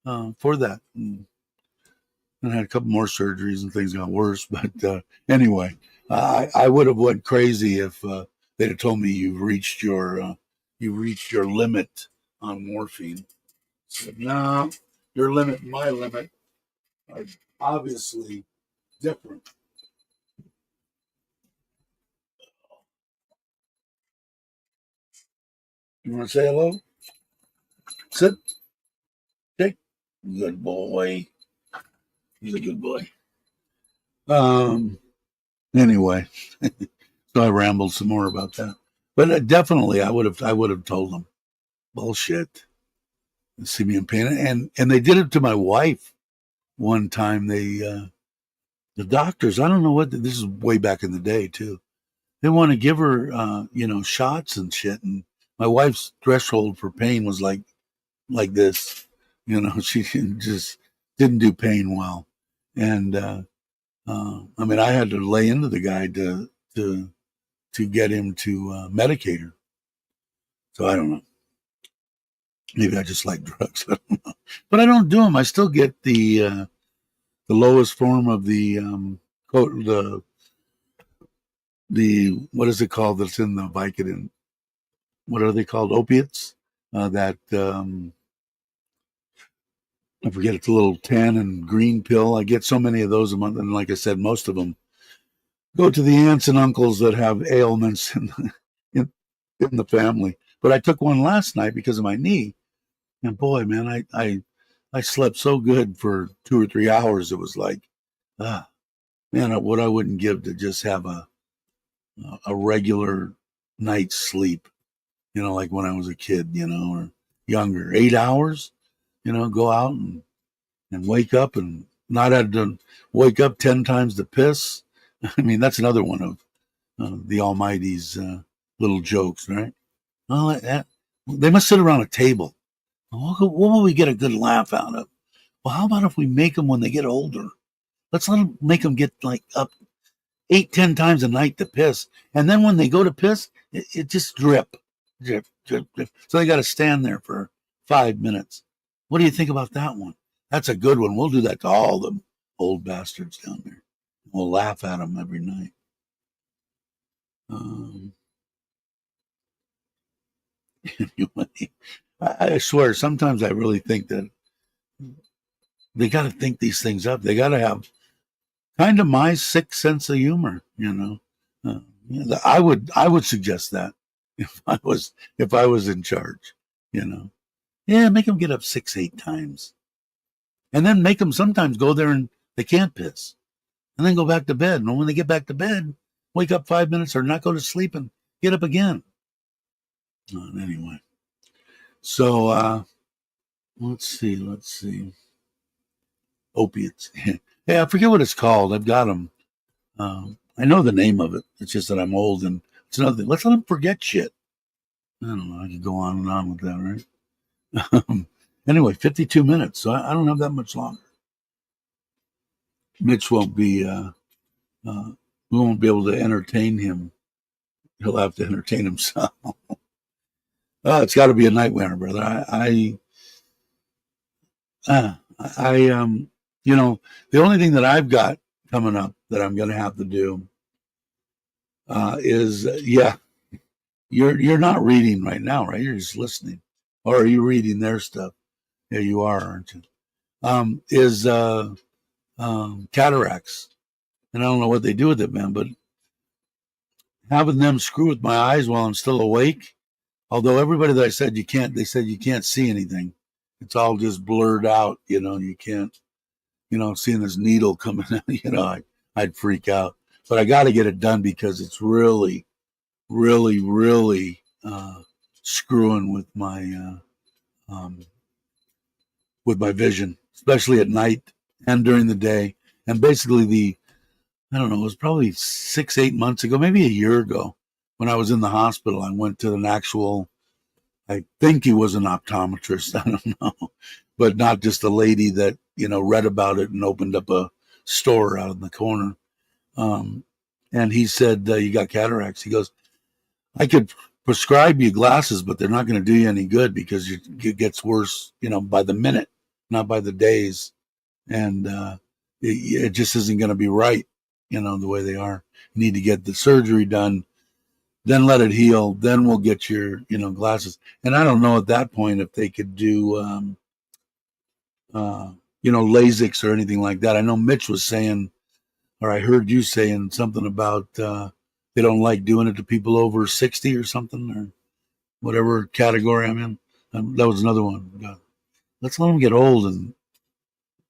that. And I had a couple more surgeries and things got worse. But anyway, I would have went crazy if they'd have told me you've reached your limit on morphine. I said, no, your limit and my limit are obviously different. You want to say hello? Sit. Take. Good boy. He's a good boy. Anyway, so I rambled some more about that. But definitely, I would have told them bullshit. See me in pain, and they did it to my wife one time. The doctors, I don't know what. This is way back in the day too. They want to give her, you know, shots and shit, and my wife's threshold for pain was like this. You know, she just didn't do pain well, and I mean, I had to lay into the guy to get him to medicate her. So I don't know. Maybe I just like drugs. I don't know, but I don't do them. I still get the lowest form of the what is it called that's in the Vicodin? What are they called? Opiates. That I forget. It's a little tan and green pill. I get so many of those a month, and like I said, most of them go to the aunts and uncles that have ailments in, in the family. But I took one last night because of my knee, and boy, man, I slept so good for 2 or 3 hours. It was like, man, what I wouldn't give to just have a regular night's sleep. You know, like when I was a kid, you know, or younger. 8 hours, you know, go out and wake up and not have to wake up 10 times to piss. I mean, that's another one of the Almighty's little jokes, right? Well, they must sit around a table. What will we get a good laugh out of? Well, how about if we make them when they get older? Let's make them get like up 8, 10 times a night to piss. And then when they go to piss, it just drip, drip, drip, drip. So they got to stand there for 5 minutes. What do you think about that one? That's a good one. We'll do that to all the old bastards down there. We'll laugh at them every night. Anyway, I swear, sometimes I really think that they got to think these things up. They got to have kind of my sick sense of humor, you know. I would suggest that if I was in charge, you know. Yeah, make them get up 6, 8 times, and then make them sometimes go there and they can't piss, and then go back to bed. And when they get back to bed, wake up 5 minutes or not go to sleep and get up again. Anyway, so let's see. Opiates. Hey, I forget what it's called. I've got them. I know the name of it. It's just that I'm old, and it's another thing. Let's let them forget shit. I don't know. I could go on and on with that, right? Anyway, 52 minutes, so I don't have that much longer. Mitch won't be. We won't be able to entertain him. He'll have to entertain himself. It's got to be a night winner, brother. You know, the only thing that I've got coming up that I'm going to have to do is, yeah, you're not reading right now, right? You're just listening, or are you reading their stuff? Yeah, you are, aren't you? Is cataracts, and I don't know what they do with it, man, but having them screw with my eyes while I'm still awake. Although everybody that I said you can't, they said you can't see anything. It's all just blurred out. You know, you can't. You know, seeing this needle coming out, you know, I'd freak out. But I got to get it done because it's really, really, really screwing with my vision, especially at night and during the day. And basically, I don't know, it was probably 6, 8 months ago, maybe a year ago, when I was in the hospital. I went to an actual, I think he was an optometrist, I don't know, but not just a lady that, you know, read about it and opened up a store out in the corner. And he said, you got cataracts. He goes, I could prescribe you glasses, but they're not going to do you any good because it gets worse, you know, by the minute, not by the days. And it just isn't going to be right, you know, the way they are. You need to get the surgery done, then let it heal, then we'll get your, you know, glasses. And I don't know at that point if they could do, you know, LASIKs or anything like that. I know Mitch was saying, or I heard you saying something about they don't like doing it to people over 60 or something, or whatever category I'm in. That was another one. Let's let them get old and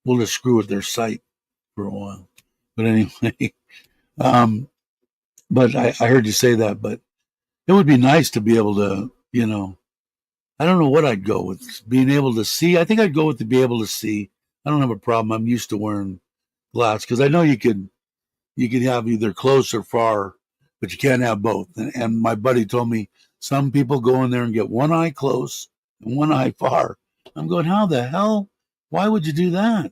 we'll just screw with their sight for a while. But anyway, but I heard you say that, but it would be nice to be able to, you know, I don't know what I'd go with. Being able to see. I think I'd go with to be able to see. I don't have a problem. I'm used to wearing glass because I know you could have either close or far, but you can't have both. And my buddy told me some people go in there and get one eye close and one eye far. I'm going, how the hell? Why would you do that?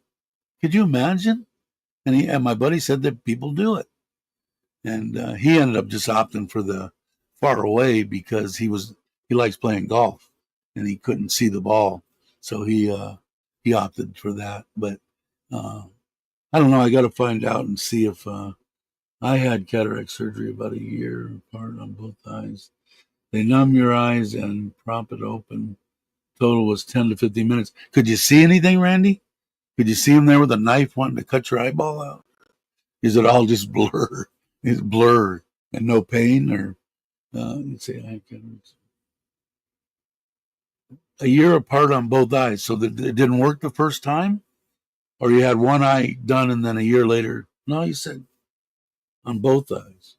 Could you imagine? And my buddy said that people do it. And he ended up just opting for the far away because he likes playing golf and he couldn't see the ball, so he opted for that. But I don't know. I got to find out and see if I had cataract surgery about a year apart on both eyes. They numb your eyes and prop it open. Total was 10 to 15 minutes. Could you see anything, Randy? Could you see him there with a knife wanting to cut your eyeball out? Is it all just blur? It's blur and no pain, or let's say I can. A year apart on both eyes, so that it didn't work the first time, or you had one eye done and then a year later. No, you said on both eyes.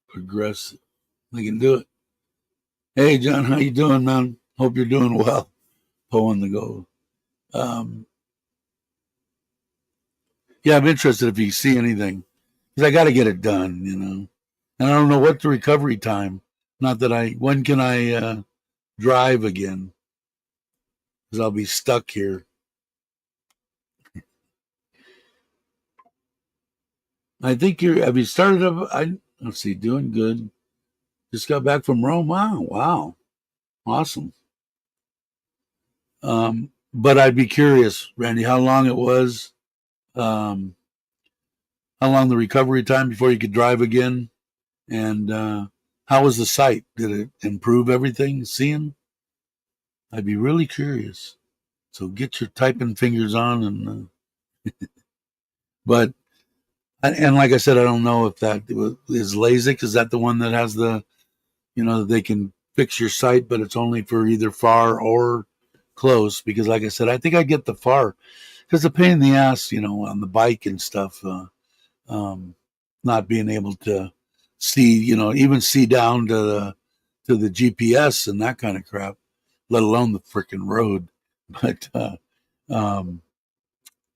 Progressive. I can do it. Hey, John, how you doing, man? Hope you're doing well. Poe on the go. Yeah, I'm interested if you see anything, because I got to get it done, you know. And I don't know what the recovery time. Not that when can I drive again? Because I'll be stuck here. I think have you started up? Let's see, doing good. Just got back from Rome. Wow, wow, awesome. But I'd be curious, Randy, how long it was, um, how long the recovery time before you could drive again, and how was the sight? Did it improve everything? Seeing? I'd be really curious. So get your typing fingers on, and but and like I said, I don't know if that is LASIK. Is that the one that has the they can fix your sight, but it's only for either far or close? Because like I said, I think I get the far because the pain in the ass, on the bike and stuff. Um, Not being able to see, even see down to the GPS and that kind of crap, let alone the freaking road. But um,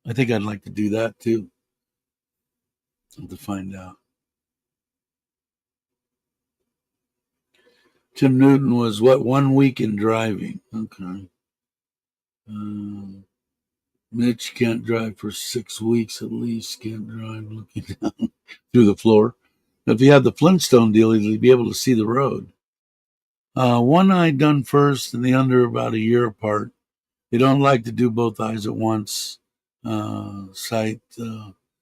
I think I'd like to do that too. To find out. Tim Newton was what, 1 week in driving? Okay. Um, Mitch can't drive for 6 weeks at least. Can't drive looking down through the floor. If he had the Flintstone deal, he'd be able to see the road. One eye done first and the under about a year apart. They don't like to do both eyes at once. Sight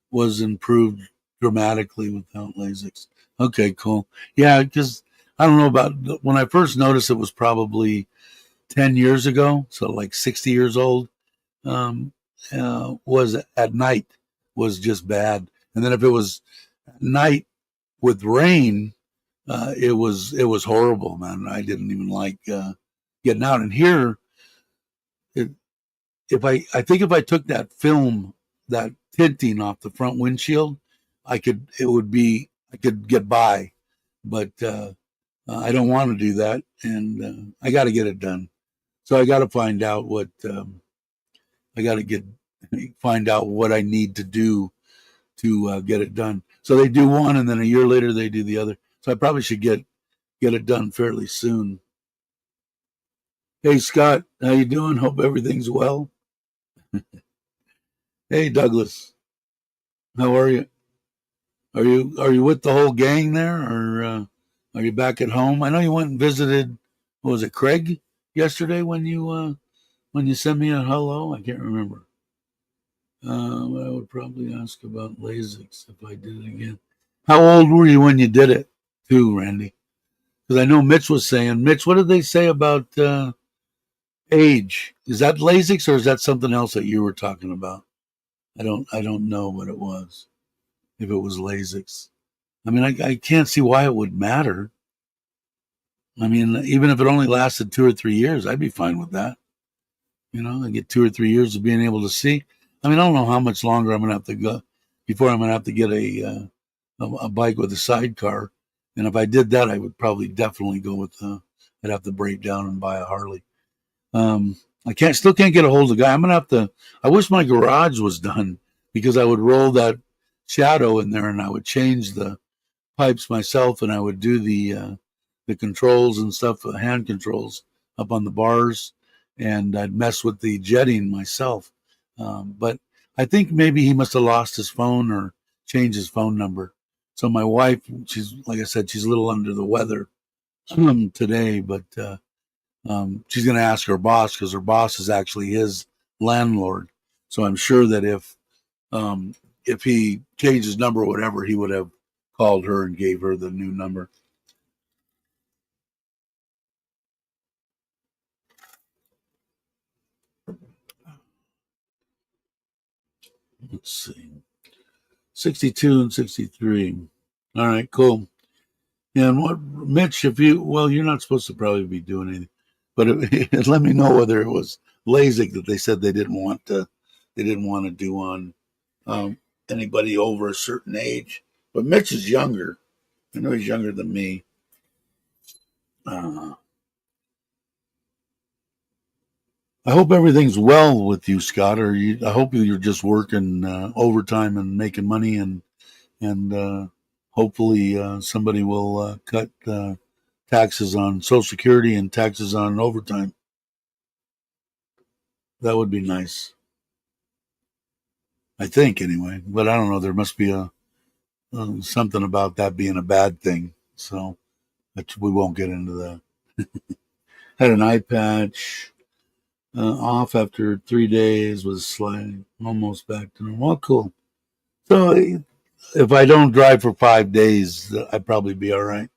was improved dramatically without LASIK. Okay, cool. Yeah, because I don't know about when I first noticed it was probably 10 years ago, so like 60 years old. Was at night was just bad. And then if it was at night with rain, it was horrible, man. I didn't even like getting out. And here, it, if I think if I took that film, that tinting off the front windshield, I could get by, but I don't want to do that, and I got to get it done. So I got to find out what I got to get find out what I need to do to get it done. So they do one, and then a year later they do the other. So I probably should get it done fairly soon. Hey Scott, how you doing? Hope everything's well. Hey Douglas, how are you? Are you with the whole gang there, or are you back at home? I know you went and visited. What was it, Craig, yesterday when you sent me a hello? I can't remember. I would probably ask about LASIK if I did it again. How old were you when you did it, too, Randy? Because I know Mitch was saying. Mitch, what did they say about age? Is that LASIK or is that something else that you were talking about? I don't know what it was. If it was LASIK, I mean, I can't see why it would matter. I mean, even if it only lasted 2 or 3 years, I'd be fine with that. I get 2 or 3 years of being able to see. I mean, I don't know how much longer I'm going to have to go before I'm going to have to get a bike with a sidecar. And if I did that, I would probably definitely go with. I'd have to break down and buy a Harley. Um, I still can't get a hold of the guy. I'm gonna have to. I wish my garage was done because I would roll that shadow in there and I would change the pipes myself and I would do the controls and stuff, the hand controls up on the bars, and I'd mess with the jetting myself. But I think maybe he must have lost his phone or changed his phone number. So my wife, she's like I said, she's a little under the weather today, but she's going to ask her boss because her boss is actually his landlord. So I'm sure that if he changed his number or whatever, he would have called her and gave her the new number. Let's see, 62 and 63. All right, cool. And what, Mitch? If you're not supposed to probably be doing anything, but let me know whether it was LASIK that they said they didn't want to do on um, anybody over a certain age. But Mitch is younger. I know he's younger than me. Uh, I hope everything's well with you, Scott. I hope you're just working overtime and making money, and hopefully somebody will cut taxes on Social Security and taxes on overtime. That would be nice. I think anyway, but I don't know. There must be something about that being a bad thing. So we won't get into that. Had an eye patch off after 3 days, was sliding almost back to normal. Oh, cool. So if I don't drive for 5 days, I'd probably be all right,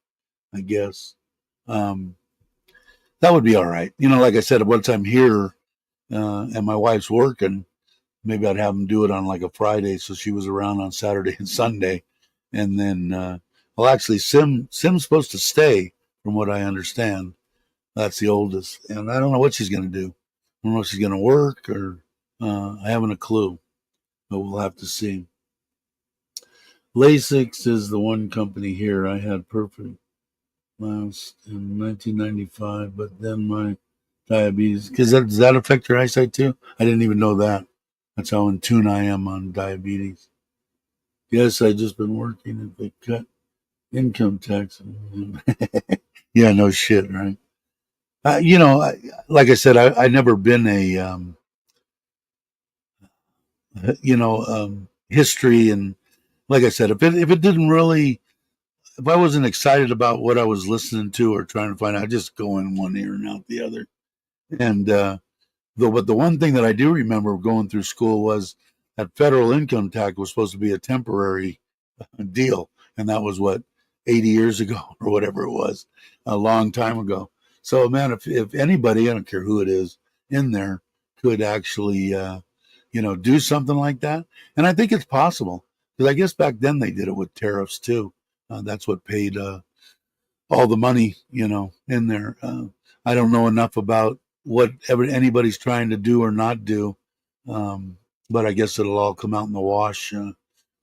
I guess. Um, that would be all right. Like I said, once I'm here and my wife's working, maybe I'd have them do it on like a Friday, so she was around on Saturday and Sunday, and then well, actually, Sim's supposed to stay, from what I understand. That's the oldest, and I don't know what she's going to do. I don't know if she's going to work or I haven't a clue, but we'll have to see. Lasix is the one company here I had perfect last in 1995, but then my diabetes, because does that affect your eyesight too? I didn't even know that. That's how in tune I am on diabetes. Yes, I just been working at the cut income tax. Yeah, no shit, right? Like I said, I never been a history, and like I said, if it didn't really, if I wasn't excited about what I was listening to or trying to find out, I'd just go in one ear and out the other. And but the one thing that I do remember going through school was that federal income tax was supposed to be a temporary deal, and that was what 80 years ago or whatever it was, a long time ago. So, man, if anybody, I don't care who it is in there, could actually, do something like that, and I think it's possible because I guess back then they did it with tariffs too. That's what paid all the money, in there. I don't know enough about whatever anybody's trying to do or not do, but I guess it'll all come out in the wash.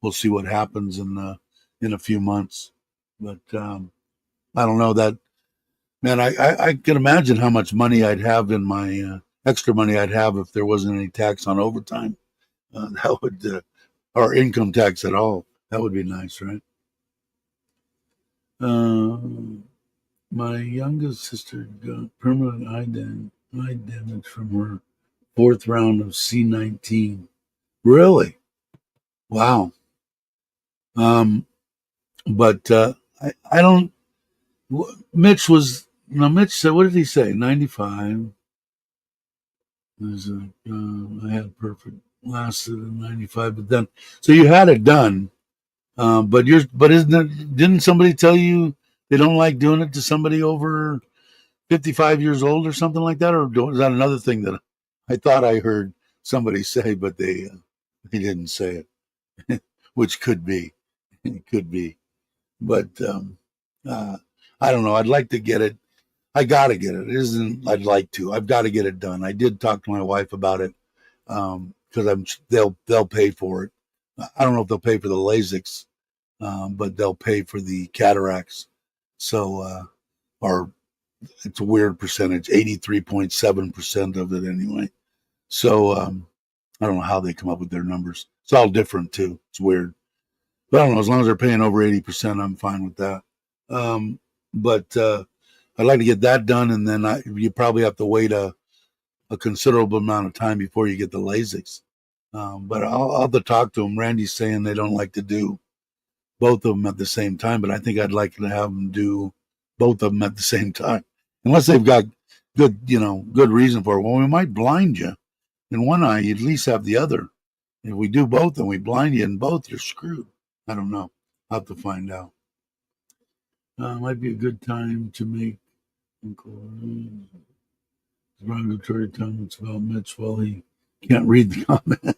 We'll see what happens in a few months. But I don't know that, man. I can imagine how much money I'd have in my extra money I'd have if there wasn't any tax on overtime. That would or income tax at all. That would be nice, right? Uh, my youngest sister got permanent eye damage from her fourth round of C19. Really? Wow. Um, but I don't. Mitch was. Mitch said, what did he say? 95. I had perfect lasted in 95, but then so you had it done. But isn't it? Didn't somebody tell you they don't like doing it to somebody over 55 years old or something like that? Or is that another thing that I thought I heard somebody say, but they didn't say it, which could be, it could be. But uh, I don't know. I'd like to get it. I got to get it. It isn't. I'd like to. I've got to get it done. I did talk to my wife about it because they'll pay for it. I don't know if they'll pay for the Lasix, but they'll pay for the cataracts. So, or it's a weird percentage, 83.7% of it anyway. So, I don't know how they come up with their numbers. It's all different too. It's weird. But I don't know. As long as they're paying over 80%, I'm fine with that. But I'd like to get that done, and then you probably have to wait a considerable amount of time before you get the Lasix. But I'll have to talk to them. Randy's saying they don't like to do both of them at the same time, but I think I'd like to have them do both of them at the same time, unless they've got good reason for it. Well, we might blind you in one eye. You at least have the other. If we do both and we blind you in both, you're screwed. I don't know. I'll have to find out. Might be a good time to make derogatory comments about Mitch while he can't read the comment.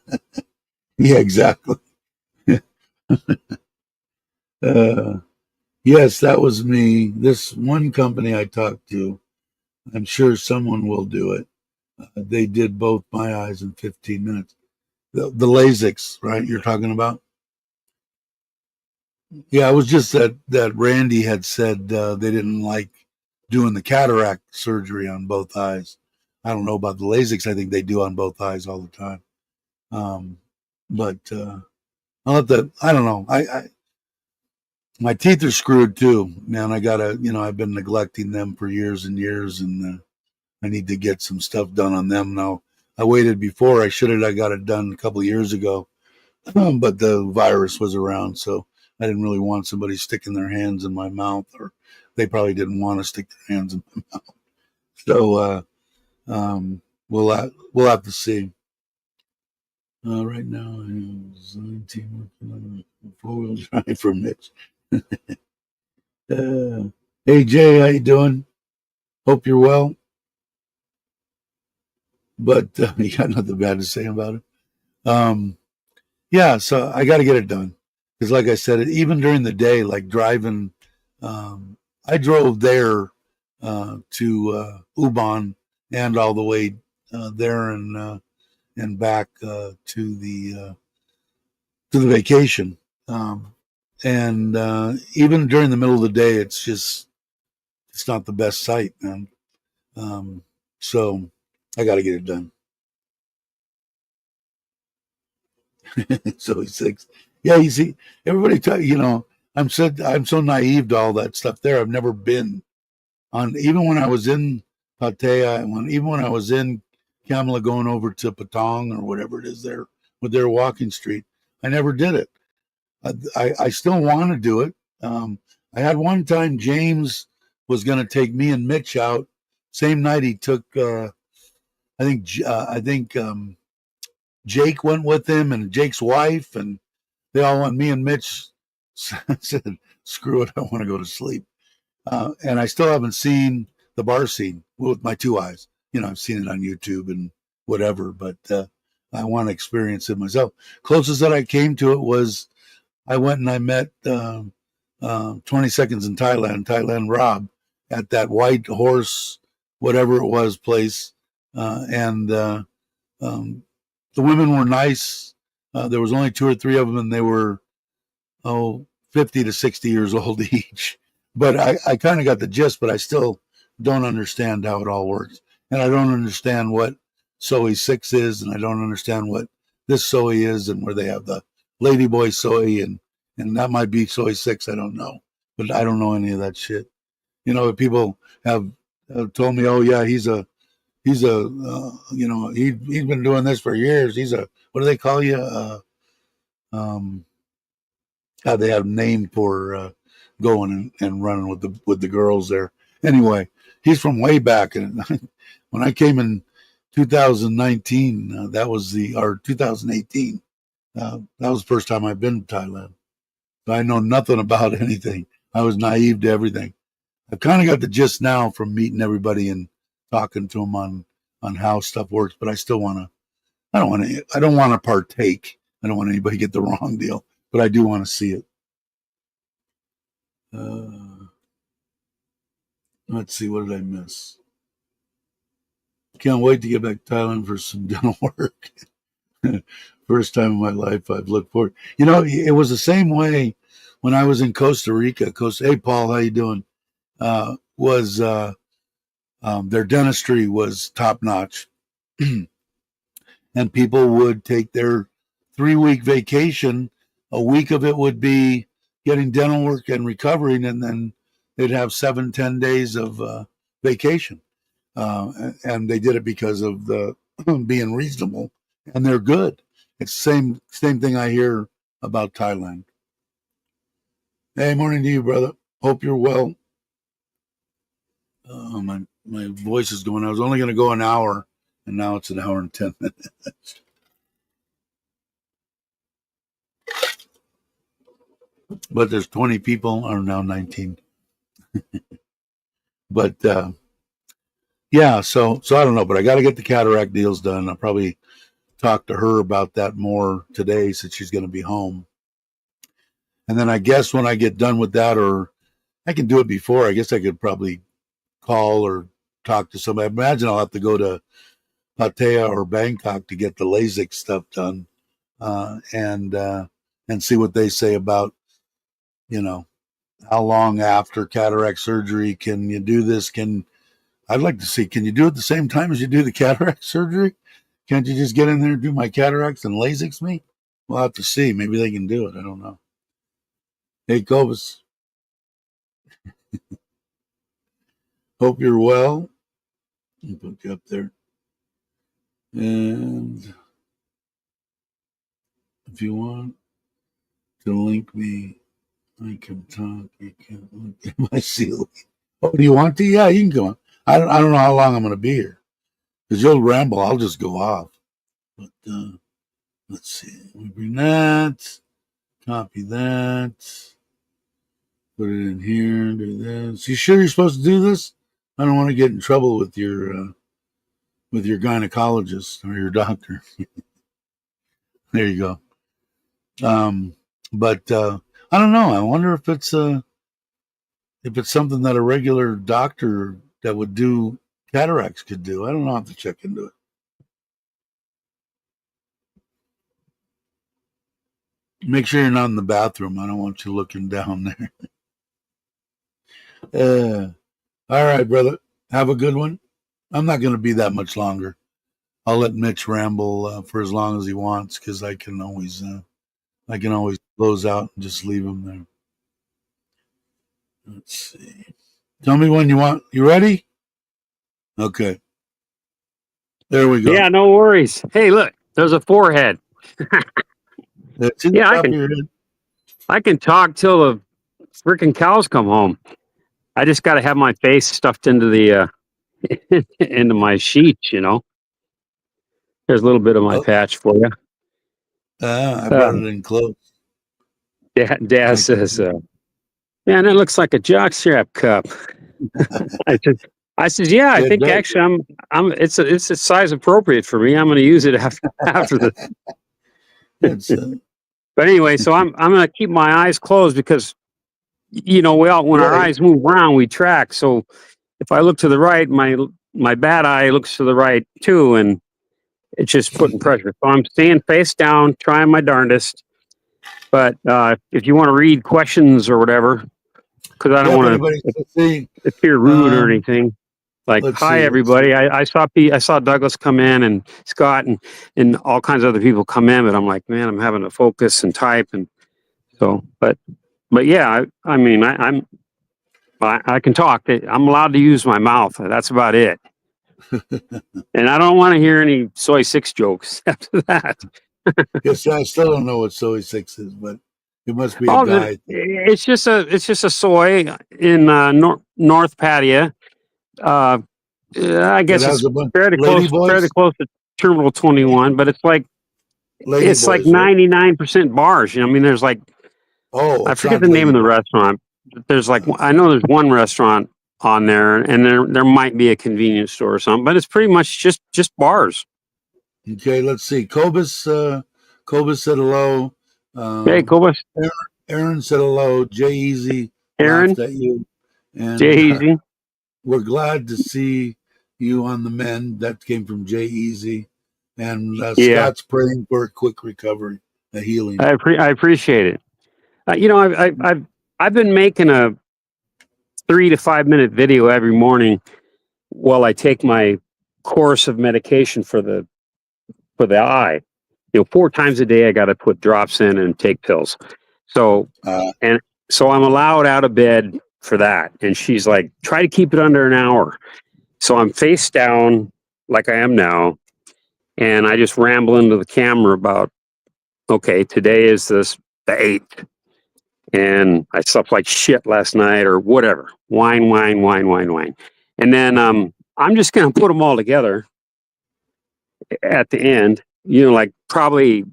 Yeah, exactly. Yes, that was me. This one company I talked to, I'm sure someone will do it. They did both my eyes in 15 minutes. The Lasix, right? You're talking about? Yeah, it was just that Randy had said they didn't like doing the cataract surgery on both eyes. I don't know about the Lasix. I think they do on both eyes all the time. Um, but I'll have to. I don't know. My teeth are screwed too, man. I gotta. I've been neglecting them for years and years, and I need to get some stuff done on them now. I waited before. I should have. I got it done a couple of years ago, but the virus was around, so I didn't really want somebody sticking their hands in my mouth, or they probably didn't want to stick their hands in my mouth. So we'll have to see. Right now, I am design team working on a four-wheel drive for Mitch. Hey Jay, how you doing? Hope you're well. But you got nothing bad to say about it. Um, yeah, so I got to get it done because, like I said, even during the day, like driving, I drove there to Ubon and all the way there and back to the vacation. Um, and even during the middle of the day, it's not the best sight, man. Um, so I got to get it done. So he's 6. Yeah, you see, everybody, I'm so naive to all that stuff. There, I've never been on. Even when I was in Pattaya, even when I was in Kamala, going over to Patong or whatever it is there with their walking street, I never did it. I still want to do it. I had one time James was going to take me and Mitch out. Same night he took, I think Jake went with him and Jake's wife, and they all went. Me and Mitch said, "Screw it, I want to go to sleep." And I still haven't seen the bar scene with my 2 eyes. I've seen it on YouTube and whatever, but I want to experience it myself. Closest that I came to it was I went and I met 20 Seconds in Thailand Rob, at that White Horse, whatever it was, place. And um, the women were nice. There was only 2 or 3 of them, and they were, 50 to 60 years old each. But I kind of got the gist, but I still don't understand how it all works. And I don't understand what Soy 6 is, and I don't understand what this Soy is, and where they have the Ladyboy Soy, and that might be Soy 6. I don't know. But I don't know any of that shit. People have told me, oh, yeah, he's been doing this for years. What do they call you? Um, they have a name for going and running with the girls there. Anyway, he's from way back, and when I came in 2019, that was or 2018. That was the first time I've been to Thailand. So I know nothing about anything. I was naive to everything. I've kind of got the gist now from meeting everybody and talking to them on how stuff works, but I still want to. I don't want to partake. I don't want anybody to get the wrong deal, but I do want to see it. Uh, let's see, what did I miss? Can't wait to get back to Thailand for some dental work. First time in my life I've looked forward. It was the same way when I was in Costa Rica. Hey, Paul, how you doing? Was Their dentistry was top notch, and people would take their 3-week vacation. A week of it would be getting dental work and recovering, and then they'd have 7-10 days of vacation. And they did it because of the being reasonable, and they're good. It's same thing I hear about Thailand. Hey, morning to you, brother. Hope you're well. My voice is going. I was only going to go an hour, and now it's an hour and 10 minutes. But there's 20 people, or now 19. But yeah, so I don't know. But I got to get the cataract deals done. I'll probably talk to her about that more today, since she's going to be home. And then I guess when I get done with that, or I can do it before, I guess I could probably call or talk to somebody. I imagine I'll have to go to Pattaya or Bangkok to get the LASIK stuff done, and see what they say about, you know, how long after cataract surgery can you do this? I'd like to see, can you do it the same time as you do the cataract surgery? Can't you just get in there and do my cataracts and LASIKs me? We'll have to see. Maybe they can do it. I don't know. Hey, Cobus, hope you're well. I'll put you up there. And if you want to link me, I can talk. You can't look at my ceiling. Oh, do you want to? Yeah, you can go on. I don't know how long I'm going to be here. Because you'll ramble. I'll just go off. But let's see. We bring that. Copy that. Put it in here. Do this. You sure you're supposed to do this? I don't want to get in trouble with your gynecologist or your doctor. There you go. But I don't know. I wonder if it's something that a regular doctor that would do cataracts could do. I don't know. I have to check into it. Make sure you're not in the bathroom. I don't want you looking down there. All right, brother. Have a good one. I'm not going to be that much longer. I'll let Mitch ramble for as long as he wants because I can always close out and just leave him there. Let's see. Tell me when you want. You ready? Okay. There we go. Yeah, no worries. Hey, look, there's a forehead. Yeah, I can talk till the freaking cows come home. I just got to have my face stuffed into the into my sheets. There's a little bit of my patch for you. I brought it in close. Dad says, "Man, that looks like a jockstrap cup." I said, "Yeah, I think actually it's a size appropriate for me. I'm going to use it after the." But anyway, so I'm going to keep my eyes closed because when our eyes move around, we track. So if I look to the right, my bad eye looks to the right too, and it's just putting pressure. So I'm staying face down, trying my darndest. But if you want to read questions or whatever, because I don't want to appear rude or anything. Like, hi everybody! I saw Douglas come in and Scott and all kinds of other people come in, but I'm like, man, I'm having to focus and type, and so, but yeah, I mean, I can talk. I'm allowed to use my mouth. That's about it. And I don't want to hear any soy 6 jokes after that. Yes, I still don't know what soy 6 is, but it must be a guy. It's just a soy in North Patio. I guess it's fairly close to Terminal 21, but it's like 99% bars. I mean, there's like I forget the name of the restaurant. There's I know there's one restaurant on there, and there might be a convenience store or something, but it's pretty much just bars. Okay, let's see. Cobus said hello. Hey, Cobus. Aaron said hello. Jay Easy laughed at you. And Jay Easy. We're glad to see you on the mend. That came from Jay Easy. And Scott's praying for a quick recovery, a healing. I appreciate it. I've been making a 3 to 5 minute video every morning while I take my course of medication for the eye. 4 times a day I got to put drops in and take pills. So so I'm allowed out of bed for that. And she's like, try to keep it under an hour. So I'm face down like I am now, and I just ramble into the camera about, okay, today is the 8th. And I slept like shit last night or whatever. Wine. And then I'm just going to put them all together at the end. Like probably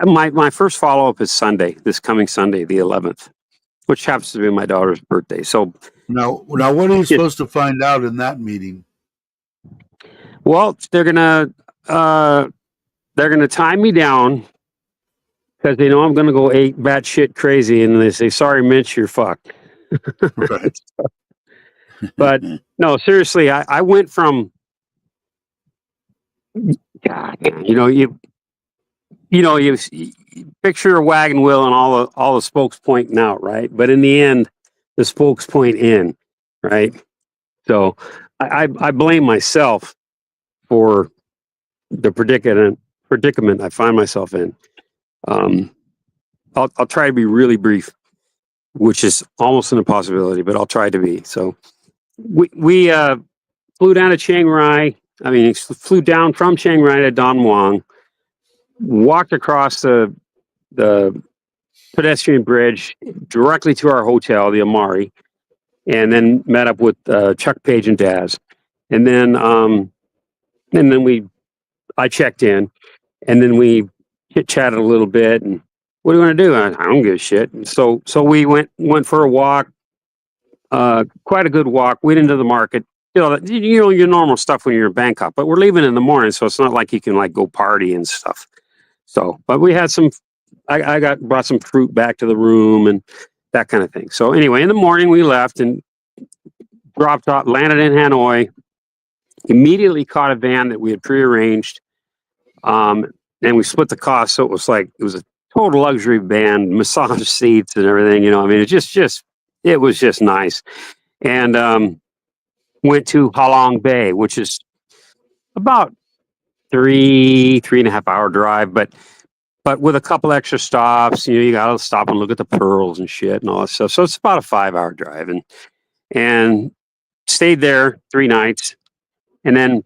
my first follow-up is Sunday, this coming Sunday, the 11th, which happens to be my daughter's birthday. So now what are you supposed to find out in that meeting? Well, they're gonna tie me down because they know I'm gonna go batshit crazy, and they say, "Sorry, Mitch, you're fucked." Right. But no, seriously, I went from, God, you picture a wagon wheel and all the spokes pointing out, right? But in the end, the spokes point in, right? So I blame myself for the predicament I find myself in. I'll try to be really brief, which is almost an impossibility, but I'll try to be. So we flew down to Chiang Rai. I mean, flew down from Chiang Rai to Don Muang, walked across the pedestrian bridge directly to our hotel, the Amari, and then met up with Chuck Page and Daz, and then I checked in, and then we chit chatted a little bit. And what do you want to do? I don't give a shit. And so we went for a walk, quite a good walk. Went into the market. Your normal stuff when you're in Bangkok, but we're leaving in the morning, so it's not like you can like go party and stuff. So, but we had some. I brought some fruit back to the room and that kind of thing. So anyway, in the morning we left and dropped off, landed in Hanoi. Immediately caught a van that we had prearranged, and we split the cost. So it was a total luxury van, massage seats and everything. I mean, it was just nice. And went to Halong Bay, which is about 3.5 hour drive, but with a couple extra stops. You got to stop and look at the pearls and shit and all that stuff. So it's about a 5 hour drive, and stayed there 3 nights, and then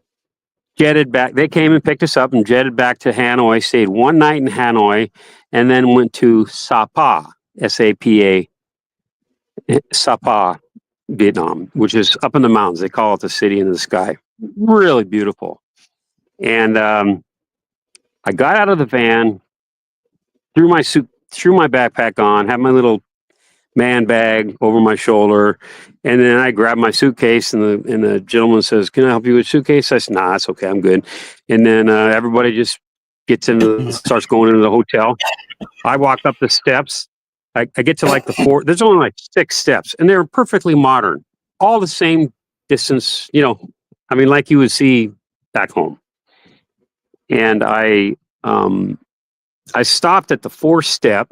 jetted back. They came and picked us up and jetted back to Hanoi. Stayed 1 night in Hanoi, and then went to Sapa, Sapa, Sapa, Vietnam, which is up in the mountains. They call it the city in the sky. Really beautiful. And I got out of the van, threw my backpack on, had my little man bag over my shoulder, and then I grabbed my suitcase, and the gentleman says, "Can I help you with suitcase?" I said, "Nah, it's okay, I'm good." And then everybody just starts going into the hotel. I walked up the steps. I get to like the 4. There's only like 6 steps, and they're perfectly modern, all the same distance. I mean, like you would see back home. And I stopped at the 4th step,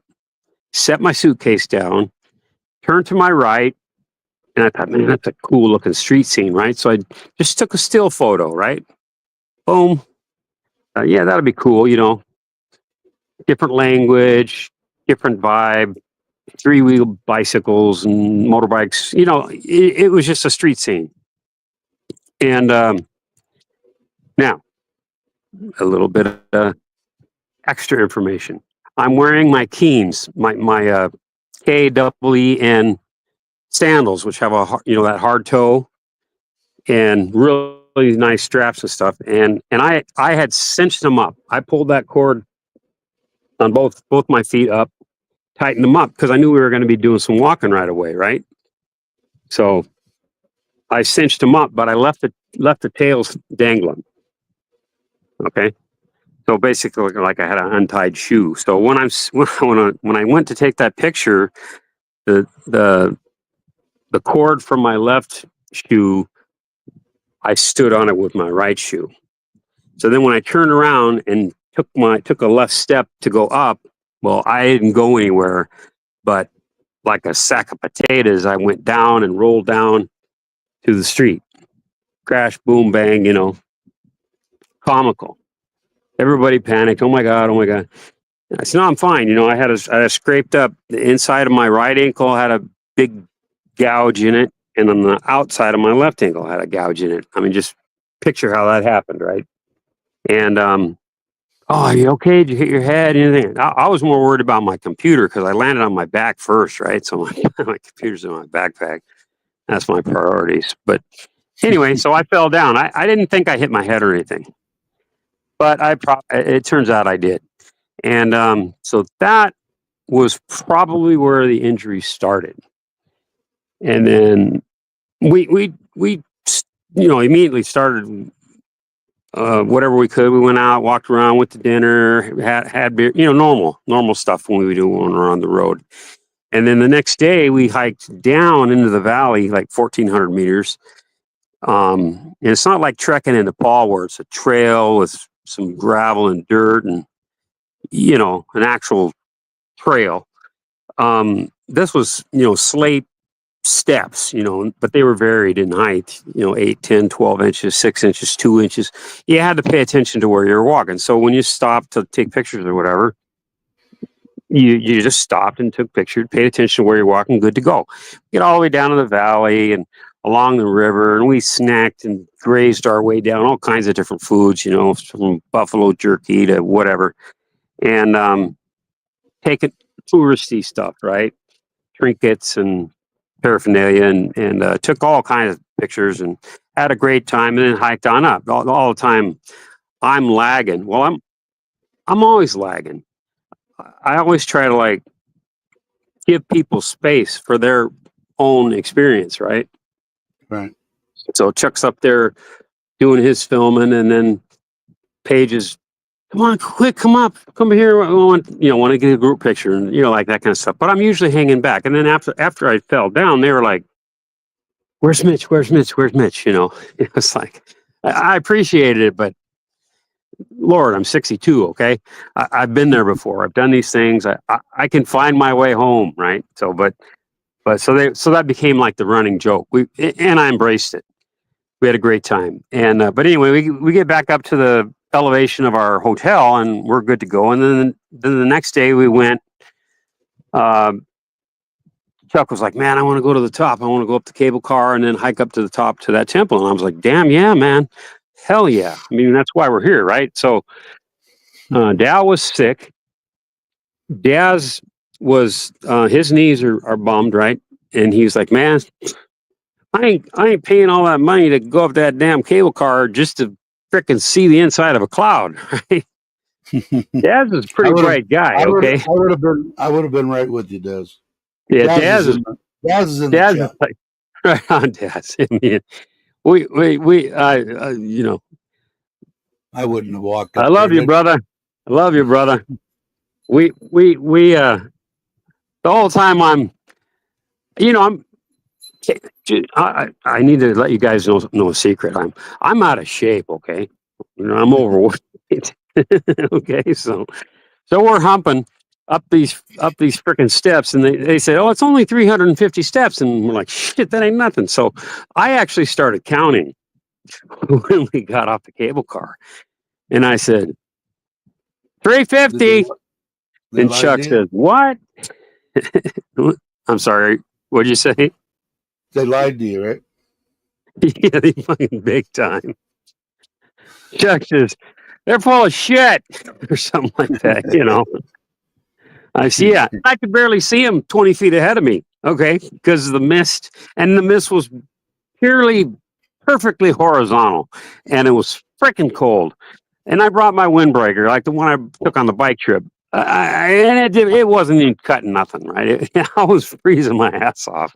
set my suitcase down, turned to my right, and I thought, man, that's a cool looking street scene, right? So I just took a still photo, right? Boom. Yeah, that'll be cool, different language, different vibe, 3-wheel bicycles and motorbikes. It was just a street scene. And now, a little bit of extra information. I'm wearing my Keens, my KEEN sandals, which have that hard toe and really nice straps and stuff. And I had cinched them up. I pulled that cord on both my feet up, tightened them up because I knew we were going to be doing some walking right away, right? So I cinched them up, but I left the tails dangling. Okay. So basically, like I had an untied shoe. So when I went to take that picture, the cord from my left shoe, I stood on it with my right shoe. So then when I turned around and took a left step to go up, well, I didn't go anywhere, but like a sack of potatoes, I went down and rolled down to the street. Crash, boom, bang, comical. Everybody panicked. Oh my God, oh my God. I said, no, I'm fine. I had a scraped up the inside of my right ankle, had a big gouge in it. And on the outside of my left ankle had a gouge in it. I mean, just picture how that happened, right? And, oh, are you okay? Did you hit your head? Anything? I was more worried about my computer because I landed on my back first, right? So my computer's in my backpack. That's my priorities. But anyway, so I fell down. I didn't think I hit my head or anything, but it turns out I did. And so that was probably where the injury started. And then we immediately started whatever we could. We went out, walked around, went to dinner, had beer, normal stuff when we do when we're on the road. And then the next day we hiked down into the valley, like 1,400 meters. And it's not like trekking in Nepal where it's a trail with some gravel and dirt and, an actual trail. This was, slate steps, but they were varied in height, 8, 10, 12 inches, 6 inches, 2 inches. You had to pay attention to where you were walking. So when you stopped to take pictures or whatever, you just stopped and took pictures, paid attention to where you're walking, good to go. Get all the way down to the valley and along the river, and we snacked and grazed our way down all kinds of different foods, from buffalo jerky to whatever. And touristy stuff, right? Trinkets and paraphernalia, and took all kinds of pictures and had a great time, and then hiked on up. All the time I'm lagging. Well, I'm always lagging. I always try to like give people space for their own experience, right? Right. So Chuck's up there doing his filming, and then Paige is, come on, quick, come up, come here. I want to get a group picture, and like that kind of stuff. But I'm usually hanging back. And then after I fell down, they were like, "Where's Mitch? Where's Mitch? Where's Mitch?" It's like I appreciated it, but Lord, I'm 62. Okay, I've been there before. I've done these things. I can find my way home, right? So, so that became like the running joke. And I embraced it. We had a great time. But anyway, we get back up to the elevation of our hotel, and we're good to go. And then the next day we went. Chuck was like, "Man, I want to go to the top. I want to go up the cable car and then hike up to the top to that temple." And I was like, "Damn, yeah, man. Hell yeah. I mean, that's why we're here, right?" So Dal was sick. Daz was, his knees are bummed, right? And he's like, "Man, I ain't paying all that money to go up that damn cable car just to frickin' see the inside of a cloud." Right? Daz is a pretty bright guy. Okay. I would have been right with you, Des. Yeah, Daz is in the Daz chat. is like, right on, Daz. I mean, I wouldn't have walked up I love there. you, brother. I love you, brother. We the whole time I'm I need to let you guys know a secret. I'm out of shape, okay? I'm overweight. Okay, so we're humping up these freaking steps, and they say, "Oh, it's only 350 steps," and we're like, "Shit, that ain't nothing." So I actually started counting when we got off the cable car, and I said, Did 350. they And lie Chuck to you? says, "What?" I'm sorry. What'd you say? They lied to you, right? Yeah, they fucking big time. Chuck says, "They're full of shit," or something like that. I see. Yeah, I could barely see him 20 feet ahead of me. Okay, because of the mist, and the mist was purely perfectly horizontal, and it was freaking cold. And I brought my windbreaker, like the one I took on the bike trip. And it wasn't even cutting nothing, right? I was freezing my ass off.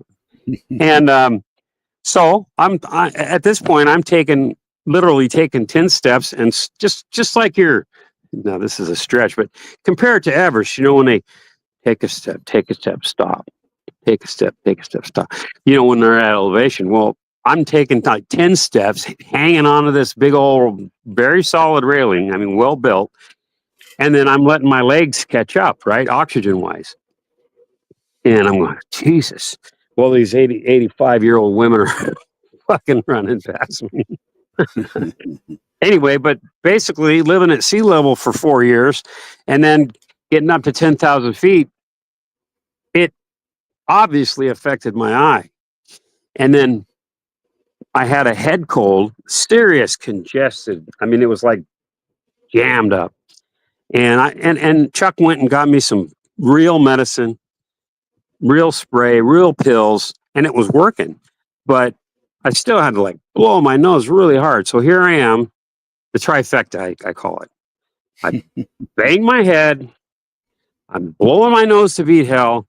And so at this point, I'm literally taking 10 steps, and just like now this is a stretch, but compared to Everest, when they take a step, stop, take a step, stop. When they're at elevation, well, I'm taking like 10 steps, hanging onto this big old, very solid railing. I mean, well built. And then I'm letting my legs catch up, right? Oxygen wise. And I'm going, Jesus. Well, these 85-year-old women are fucking running past me. Anyway, but basically living at sea level for 4 years and then getting up to 10,000 feet, it obviously affected my eye. And then I had a head cold, serious congested. I mean, it was like jammed up. And Chuck went and got me some real medicine, real spray, real pills, and it was working. But I still had to like blow my nose really hard. So here I am, the trifecta, I call it. I bang my head, I'm blowing my nose to beat hell,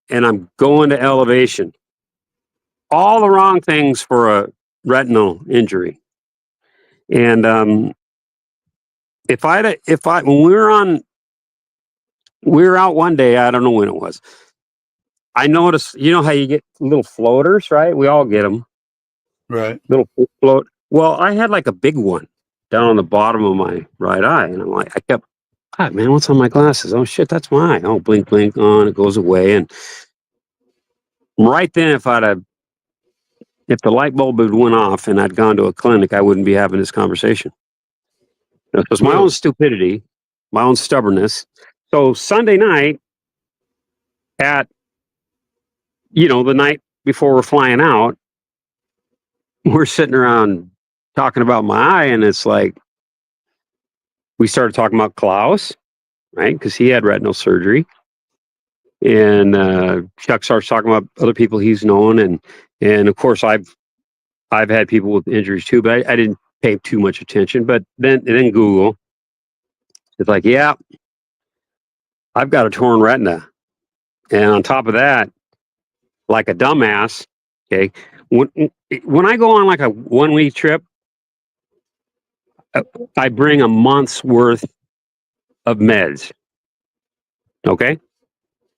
and I'm going to elevation. All the wrong things for a retinal injury. And when we were out one day, I don't know when it was. I noticed, how you get little floaters, right? We all get them. Right. Little float. Well, I had like a big one down on the bottom of my right eye. And I'm like, I kept, God, man, what's on my glasses? Oh, shit, that's my eye. Oh, blink, blink on, it goes away. And right then, if the light bulb had went off and I'd gone to a clinic, I wouldn't be having this conversation. It was my own stupidity, my own stubbornness. So Sunday night at, the night before we're flying out, we're sitting around talking about my eye, and it's like, we started talking about Klaus, right? Because he had retinal surgery. and Chuck starts talking about other people he's known, and of course I've had people with injuries too, but I didn't pay too much attention. But then Google, it's like, yeah, I've got a torn retina, and on top of that, like a dumbass, okay, when I go on like a 1 week trip, I bring a month's worth of meds. Okay,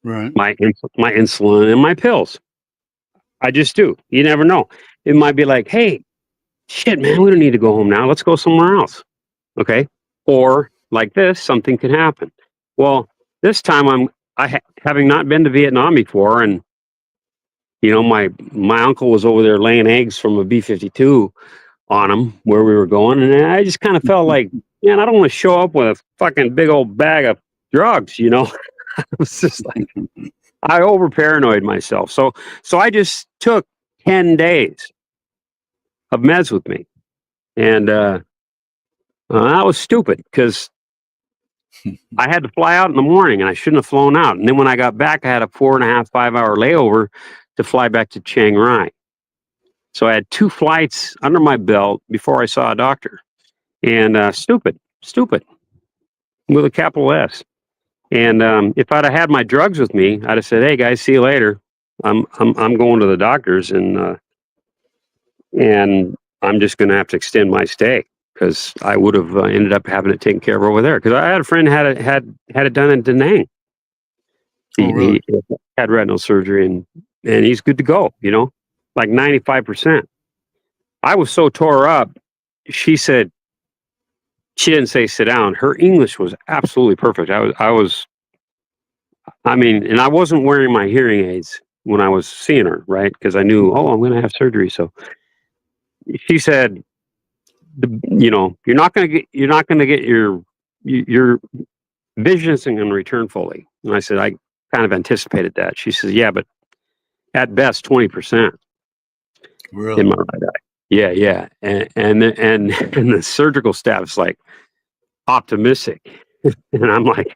Right. my insulin and my pills. I just do. You never know. It might be like, hey, shit, man, we don't need to go home now. Let's go somewhere else. Okay. Or like this, something can happen. Well, this time having not been to Vietnam before, and my uncle was over there laying eggs from a B-52 on him where we were going, and I just kind of felt like, man, I don't want to show up with a fucking big old bag of drugs. It was just like I over paranoid myself. So I just took 10 days of meds with me, and that was stupid because I had to fly out in the morning, and I shouldn't have flown out. And then when I got back, I had a 4.5, 5 hour layover to fly back to Chiang Rai. So I had 2 flights under my belt before I saw a doctor. And stupid with a capital S. And if I'd have had my drugs with me, I'd have said, "Hey guys, see you later. I'm going to the doctors, and I'm just going to have to extend my stay." Because I would have ended up having it taken care of over there. Because I had a friend had it done in Da Nang. Oh, really? He had retinal surgery, and he's good to go. Like 95%. I was so tore up. She said she didn't say sit down. Her English was absolutely perfect. I mean, and I wasn't wearing my hearing aids when I was seeing her, right? Because I knew, I'm going to have surgery. So she said, you're not going to get your vision isn't going to return fully. And I said, I kind of anticipated that. She says, yeah, but at best 20% Really? in my right eye. Yeah. And the surgical staff's like optimistic. And I'm like,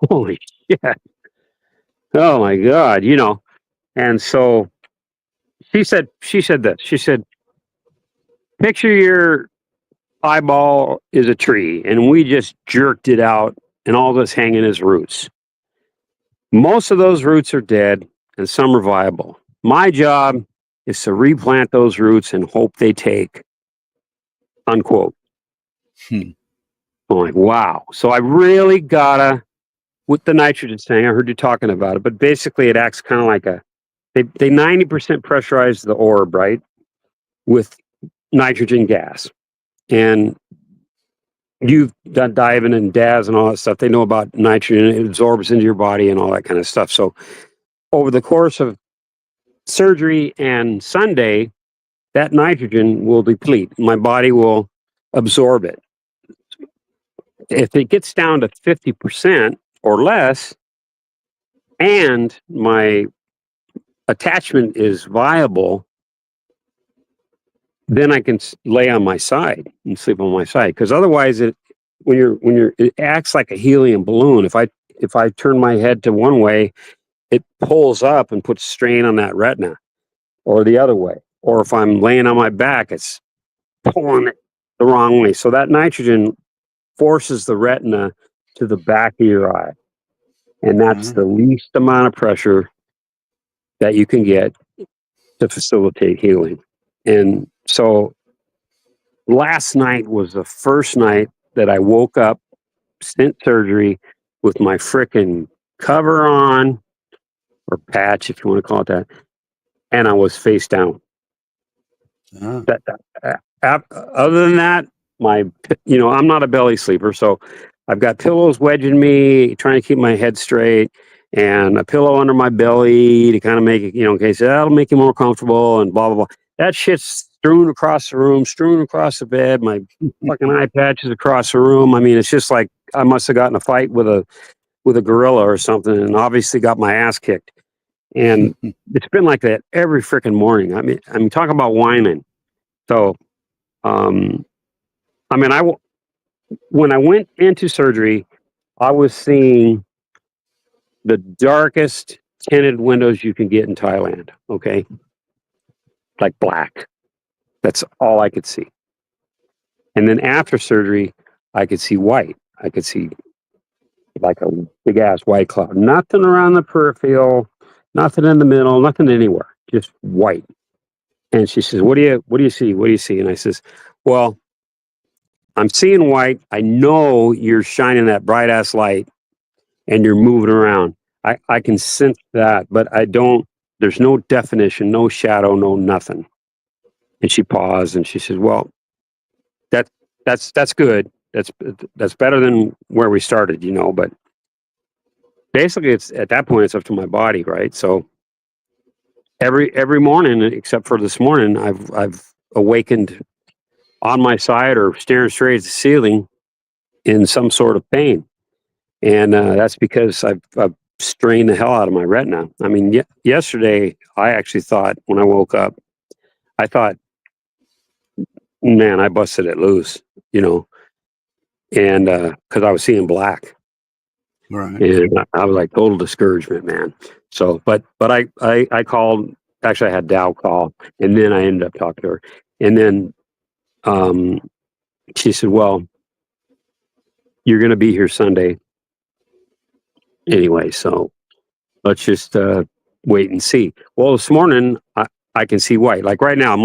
holy shit. Oh my God, And so she said this. She said, picture your eyeball is a tree, and we just jerked it out, and all that's hanging is roots. Most of those roots are dead, and some are viable. My job is to replant those roots and hope they take, unquote. I'm like, wow. So I really gotta, with the nitrogen thing, I heard you talking about it, but basically it acts kind of like they 90% pressurize the orb, right? With nitrogen gas. And you've done diving and DAS and all that stuff. They know about nitrogen, it absorbs into your body and all that kind of stuff. So over the course of surgery and Sunday, that nitrogen will deplete. My body will absorb it. If it gets down to 50% or less, and my attachment is viable, then I can lay on my side and sleep on my side. Because otherwise, it acts like a helium balloon. If I turn my head to one way, it pulls up and puts strain on that retina, or the other way. Or if I'm laying on my back, it's pulling it the wrong way. So that nitrogen forces the retina to the back of your eye, and that's the least amount of pressure that you can get to facilitate healing. And so last night was the first night that I woke up, stent surgery, with my frickin' cover on, or patch, if you want to call it that, and I was face down. Other than that, I'm not a belly sleeper, so I've got pillows wedging me, trying to keep my head straight, and a pillow under my belly to kind of make it, in case that'll make you more comfortable, and blah blah blah. That shit's strewn across the room, strewn across the bed. My fucking eye patches across the room. I mean, it's just like I must have gotten a fight with a gorilla or something, and obviously got my ass kicked. And it's been like that every freaking morning. I mean, talk about whining. So, when I went into surgery, I was seeing the darkest tinted windows you can get in Thailand. Okay, like black. That's all I could see. And then after surgery, I could see white. I could see like a big ass white cloud. Nothing around the peripheral, nothing in the middle, nothing anywhere. Just white. And she says, what do you see? What do you see? And I says, well, I'm seeing white. I know you're shining that bright ass light and you're moving around. I can sense that, but I don't, there's no definition, no shadow, no nothing. And she paused and she says, well, that's good. That's better than where we started, but basically it's at that point it's up to my body, right? So every morning except for this morning, I've awakened on my side or staring straight at the ceiling in some sort of pain. And that's because I've strained the hell out of my retina. I mean, yesterday I actually thought when I woke up, I thought, man, I busted it loose, and because I was seeing black, Right. and I was like total discouragement, man. So, but I called. Actually, I had Dow call, and then I ended up talking to her, and then she said, "Well, you're going to be here Sunday anyway, so let's just wait and see." Well, this morning I can see white. Like right now,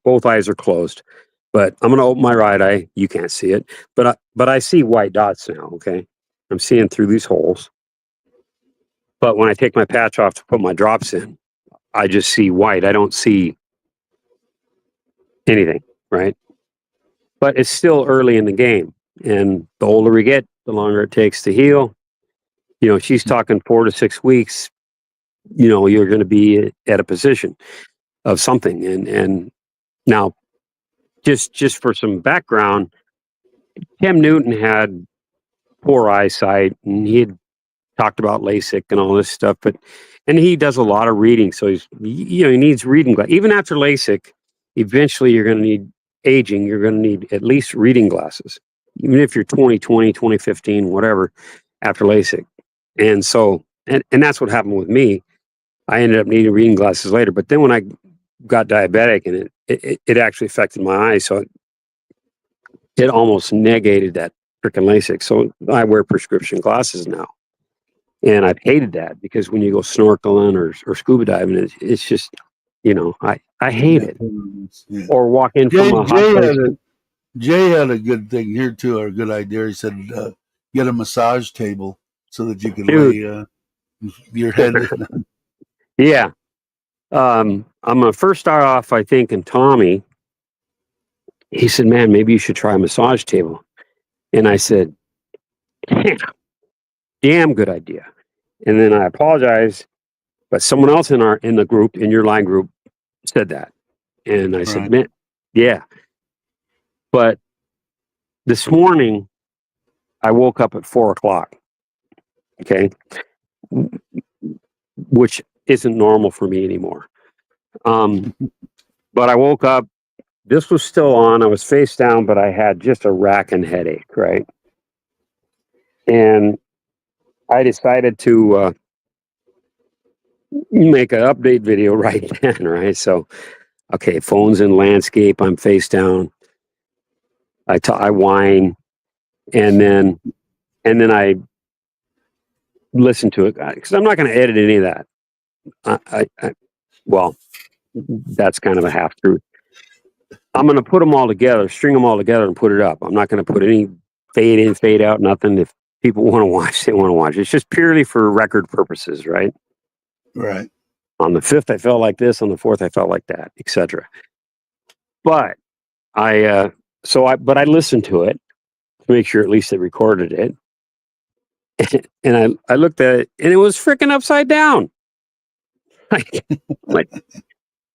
both eyes are closed, but I'm going to open my right eye. You can't see it, but I see white dots now. Okay, I'm seeing through these holes. But when I take my patch off to put my drops in, I just see white. I don't see anything, right? But it's still early in the game, and the older we get, the longer it takes to heal. She's talking 4 to 6 weeks. You're going to be at a position of something, and now just for some background, Cam Newton had poor eyesight, and he had talked about LASIK and all this stuff, and he does a lot of reading, so he needs reading glasses. Even after LASIK, eventually you're going to need aging. You're going to need at least reading glasses, even if you're 2020, 2015, whatever, after LASIK. And so, and that's what happened with me. I ended up needing reading glasses later, but then when I got diabetic, and it actually affected my eyes, so it almost negated that freaking LASIK. So I wear prescription glasses now. And I've hated that because when you go snorkeling or scuba diving, it's just, I hate it. Yeah. Or walk in from a hot place. Jay had a good thing here too, or a good idea. He said, get a massage table so that you can lay your head. Yeah. I'm going to first start off, I think, and Tommy, he said, man, maybe you should try a massage table. And I said, damn good idea. And then I apologized, but someone else in the group, in your line group, said that. And I said, man, yeah. But this morning, I woke up at 4:00. Okay. Which isn't normal for me anymore. But I woke up, this was still on. I was face down, but I had just a racking headache, right? And I decided to make an update video right then, right? So, okay, phone's in landscape. I'm face down. I whine, and then I listen to it because I'm not going to edit any of that. Well, that's kind of a half truth. I'm going to put them all together, string them all together, and put it up. I'm not going to put any fade in, fade out, nothing. If people want to watch, they want to watch. It's just purely for record purposes, right? Right. On the 5th, I felt like this. On the 4th, I felt like that, etc. But I listened to it to make sure at least they recorded it, and I looked at it, and it was freaking upside down. like,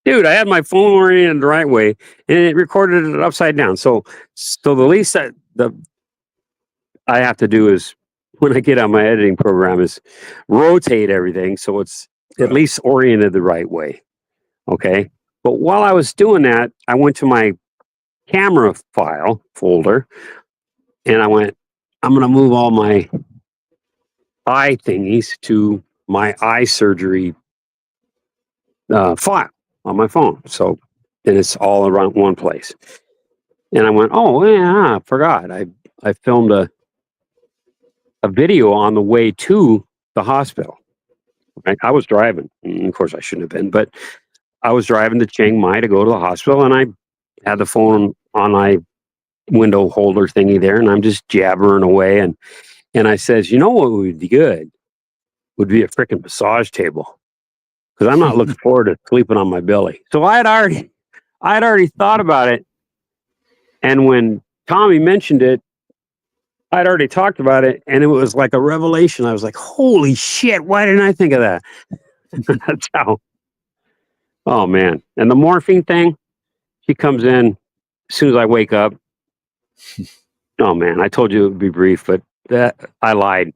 dude, I had my phone oriented the right way, and it recorded it upside down. So the least that I have to do is, when I get on my editing program, is rotate everything so it's at least oriented the right way. Okay. But while I was doing that, I went to my camera file folder, and I went, I'm going to move all my eye thingies to my eye surgery file on my phone. So, and it's all around one place. And I went, oh yeah, I forgot. I filmed a video on the way to the hospital. Right? I was driving. Of course, I shouldn't have been, but I was driving to Chiang Mai to go to the hospital, and I had the phone on my window holder thingy there, and I'm just jabbering away. And I says, you know what would be good? Would be a freaking massage table, because I'm not looking forward to sleeping on my belly. So I'd already thought about it, and when Tommy mentioned it, I'd already talked about it, and it was like a revelation. I was like, holy shit, why didn't I think of that? That's how. Oh man. And the morphine thing, she comes in as soon as I wake up. Oh man, I told you it would be brief, but I lied.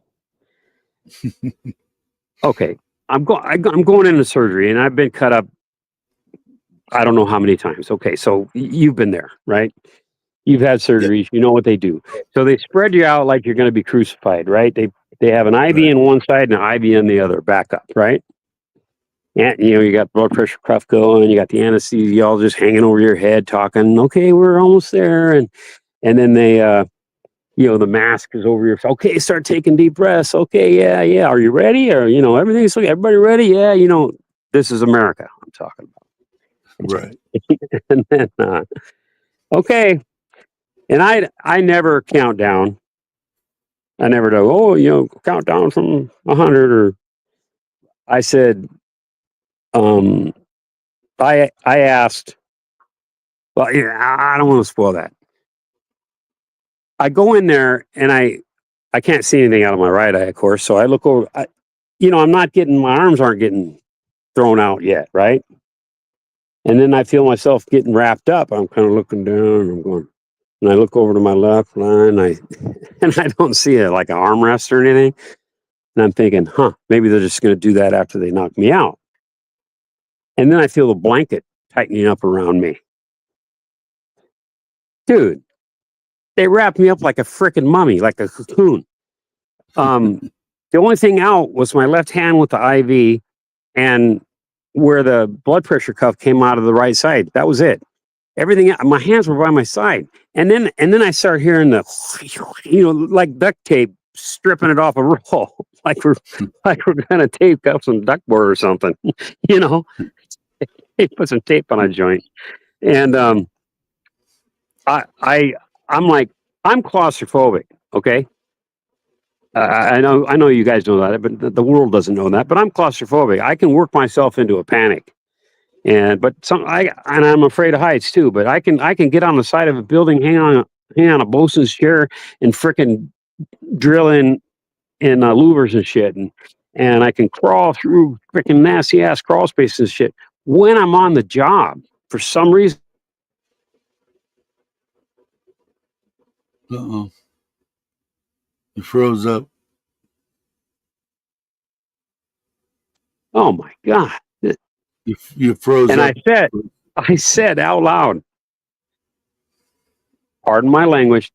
Okay. I'm going into surgery, and I've been cut up I don't know how many times. Okay, so you've been there, right? You've had surgeries, you know what they do. So they spread you out like you're going to be crucified, right? They have an IV Right. in one side and an IV in the other, back up, right? And you got blood pressure cuff going, you got the anesthesia all just hanging over your head, talking, okay, we're almost there, and then they the mask is over your face. Okay, start taking deep breaths. Okay, yeah. Are you ready? Or everything's okay. Everybody ready? Yeah, this is America I'm talking about. Right. And then okay. And I never count down. I never go, count down from 100, or I said, I asked, well, yeah, I don't want to spoil that. I go in there and I can't see anything out of my right eye, of course. So I look over, I'm not getting, my arms aren't getting thrown out yet, right? And then I feel myself getting wrapped up. I'm kind of looking down and I'm going, and I look over to my left line, and I don't see it like an armrest or anything. And I'm thinking, maybe they're just going to do that after they knock me out. And then I feel the blanket tightening up around me. Dude, they wrapped me up like a freaking mummy, like a cocoon. The only thing out was my left hand with the IV and where the blood pressure cuff came out of the right side. That was it. Everything, my hands were by my side. And then I start hearing the, like duct tape stripping it off a roll, like we're gonna tape up some duckboard or something, They put some tape on a joint, and I'm like, I'm claustrophobic. Okay, I know you guys know that, but the world doesn't know that. But I'm claustrophobic. I can work myself into a panic, and I'm afraid of heights too. But I can get on the side of a building, hang on a bosun's chair, and frickin' drill in louvers and shit, and I can crawl through freaking nasty ass crawl spaces and shit when I'm on the job. For some reason, Uh-oh. You froze up. oh my god! You froze And up. I said out loud, pardon my language,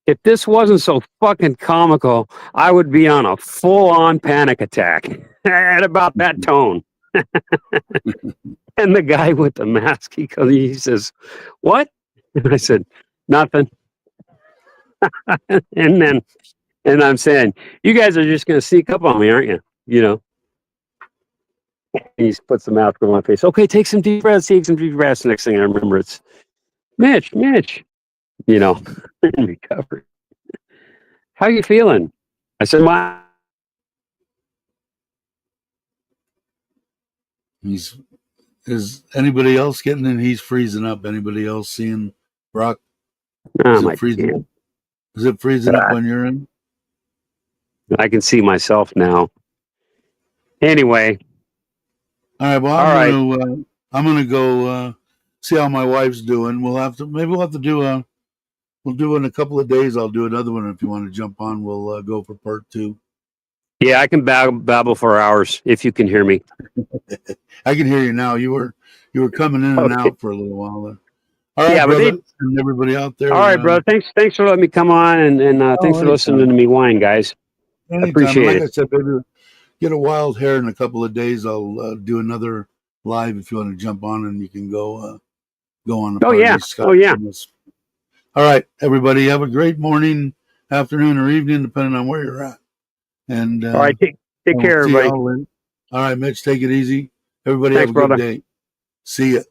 if this wasn't so fucking comical, I would be on a full-on panic attack at about that tone. And the guy with the mask, he says, "What?" And I said, "Nothing." And I'm saying, "You guys are just going to sneak up on me, aren't you?" He puts the mask on my face. Okay, take some deep breaths. Take some deep breaths. Next thing I remember, it's Mitch. In recovery. How you feeling? I said, Is anybody else getting in? He's freezing up. Anybody else seeing Brock? Is it freezing? damn. Is it freezing up on your end? I can see myself now. Anyway. All right. Well, I'm gonna go see how my wife's doing. We'll have to do we'll do in a couple of days. I'll do another one if you want to jump on. We'll go for part 2. Yeah, I can babble for hours if you can hear me. I can hear you now. You were coming in and out for a little while there. All right, yeah, brother, and everybody out there. All right, brother. Thanks for letting me come on, and thanks for listening to me whine, guys. Anytime. And Appreciate like it. I said, baby, get a wild hair in a couple of days. I'll do another live if you want to jump on, and you can go on a Oh part of yeah. these Oh Scotch yeah. goodness. All right, everybody, have a great morning, afternoon, or evening, depending on where you're at. And All right. Take we'll care, see everybody. y'all in. All right, Mitch, take it easy. Everybody have Thanks, a good brother. day. See ya.